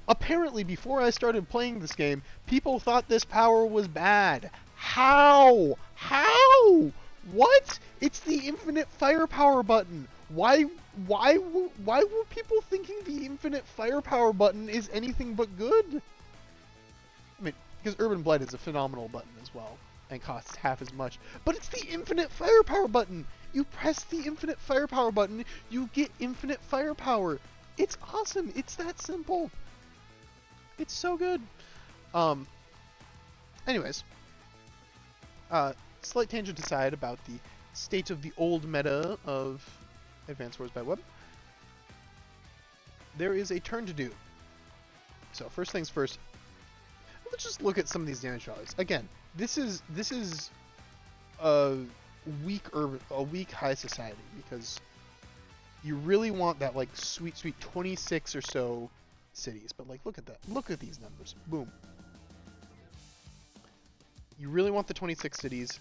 apparently before I started playing this game, people thought this power was bad. How? How? What? It's the infinite firepower button. Why were people thinking the infinite firepower button is anything but good? I mean, because Urban Blight is a phenomenal button as well and costs half as much. But it's the infinite firepower button. You press the infinite firepower button, you get infinite firepower. It's awesome. It's that simple. It's so good. Anyways, slight tangent aside about the state of the old meta of Advanced Wars by Web. There is a turn to do. So first things first, let's just look at some of these damage values. Again, this is a weak high society because you really want that like sweet 26 or so cities. But like look at that. Look at these numbers. Boom. You really want the 26 cities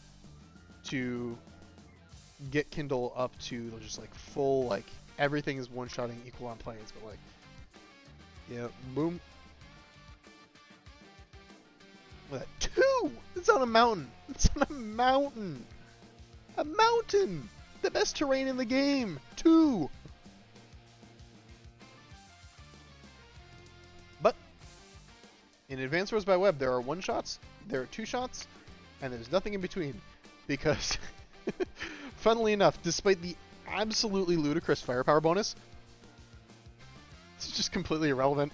to get Kindle up to just like full, like everything is one-shotting equal on planes, but like, yeah, boom. Look at that. 2! It's on a mountain. It's on a mountain. A mountain! The best terrain in the game. 2! But in Advanced Wars by Web, there are 1-shots, there are 2-shots, and there's nothing in between. Because, funnily enough, despite the absolutely ludicrous firepower bonus, it's just completely irrelevant.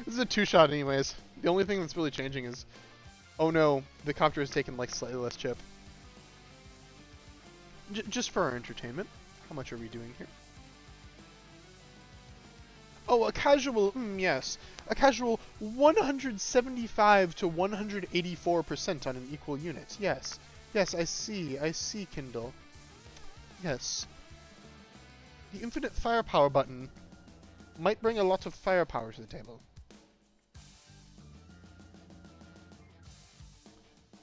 This is a 2-shot anyways. The only thing that's really changing is, oh no, the copter has taken like slightly less chip. Just for our entertainment. How much are we doing here? Oh, a casual, yes. A casual 175 to 184% on an equal unit. Yes. Yes, I see, Kindle. Yes. The infinite firepower button might bring a lot of firepower to the table.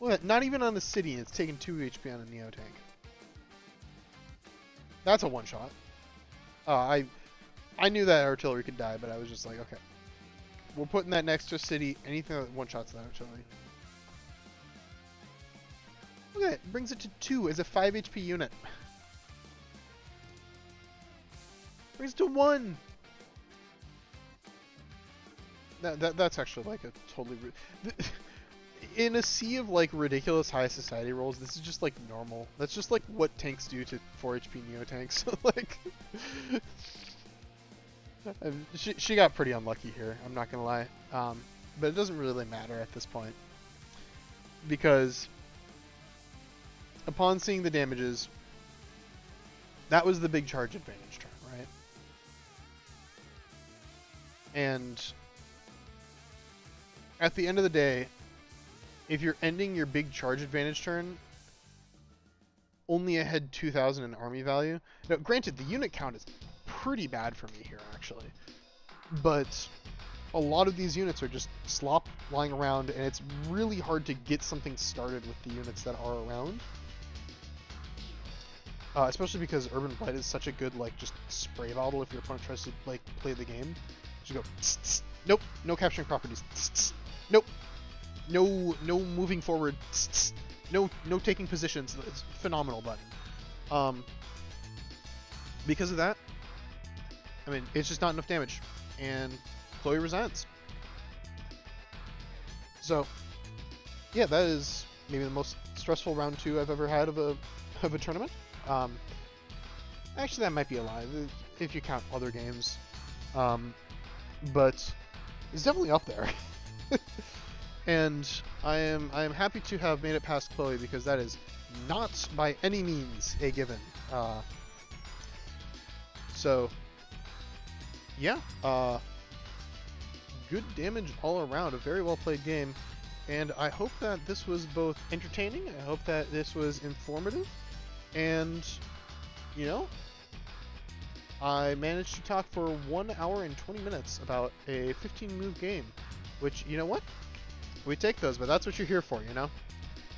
Look, not even on the city, it's taking 2 HP on a Neo tank. That's a 1-shot. I knew that artillery could die, but I was just like, okay. We're putting that next to a city, anything that 1-shots that artillery. Look at it, brings it to 2 as a 5 HP unit. Brings it to 1! That's actually like a totally... In a sea of like ridiculous high society rolls, this is just like normal. That's just like what tanks do to 4 HP Neo tanks. Like... she got pretty unlucky here, I'm not gonna lie. But it doesn't really matter at this point. Because... upon seeing the damages, that was the big charge advantage turn, right? And at the end of the day, if you're ending your big charge advantage turn only ahead 2,000 in army value, now granted the unit count is pretty bad for me here actually, but a lot of these units are just slop lying around and it's really hard to get something started with the units that are around. Especially because Urban Blight is such a good, like, just spray bottle if your opponent tries to, like, play the game. Just go, tss, tss. Nope, no capturing properties. Tss, tss. Nope, no moving forward. Tss, tss. No taking positions. It's a phenomenal button. Because of that, I mean, it's just not enough damage, and Chloe resigns. So, yeah, that is maybe the most stressful round 2 I've ever had of a tournament. Actually, that might be a lie, if you count other games. But it's definitely up there. And I am happy to have made it past Chloe because that is not by any means a given. So yeah, good damage all around. A very well played game, and I hope that this was both entertaining. I hope that this was informative, and you know, I managed to talk for 1 hour and 20 minutes about a 15 move game, which, you know what? We take those, but that's what you're here for, you know?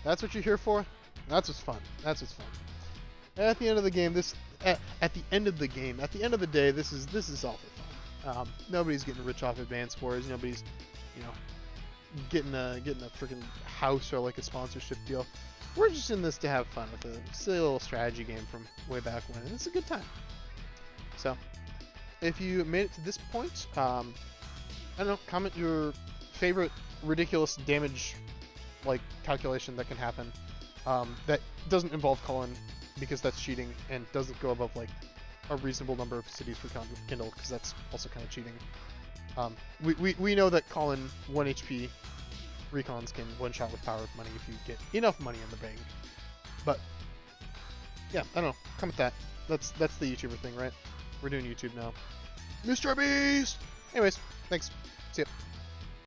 That's what you're here for. That's what's fun. That's what's fun. At the end of the game, at the end of the game, at the end of the day, this is all for fun. Nobody's getting rich off advanced wars. Nobody's, you know, getting a freaking house or like a sponsorship deal. We're just in this to have fun with a silly little strategy game from way back when, and it's a good time. So, if you made it to this point, I don't know, comment your favorite ridiculous damage like calculation that can happen that doesn't involve Colin, because that's cheating and doesn't go above like a reasonable number of cities for Kindle, because that's also kind of cheating. We know that Colin 1 HP recons can one shot with power of money if you get enough money in the bank. But yeah, I don't know. Comment that. That's the YouTuber thing, right? We're doing YouTube now. Mr. Beast! Anyways, thanks. See ya.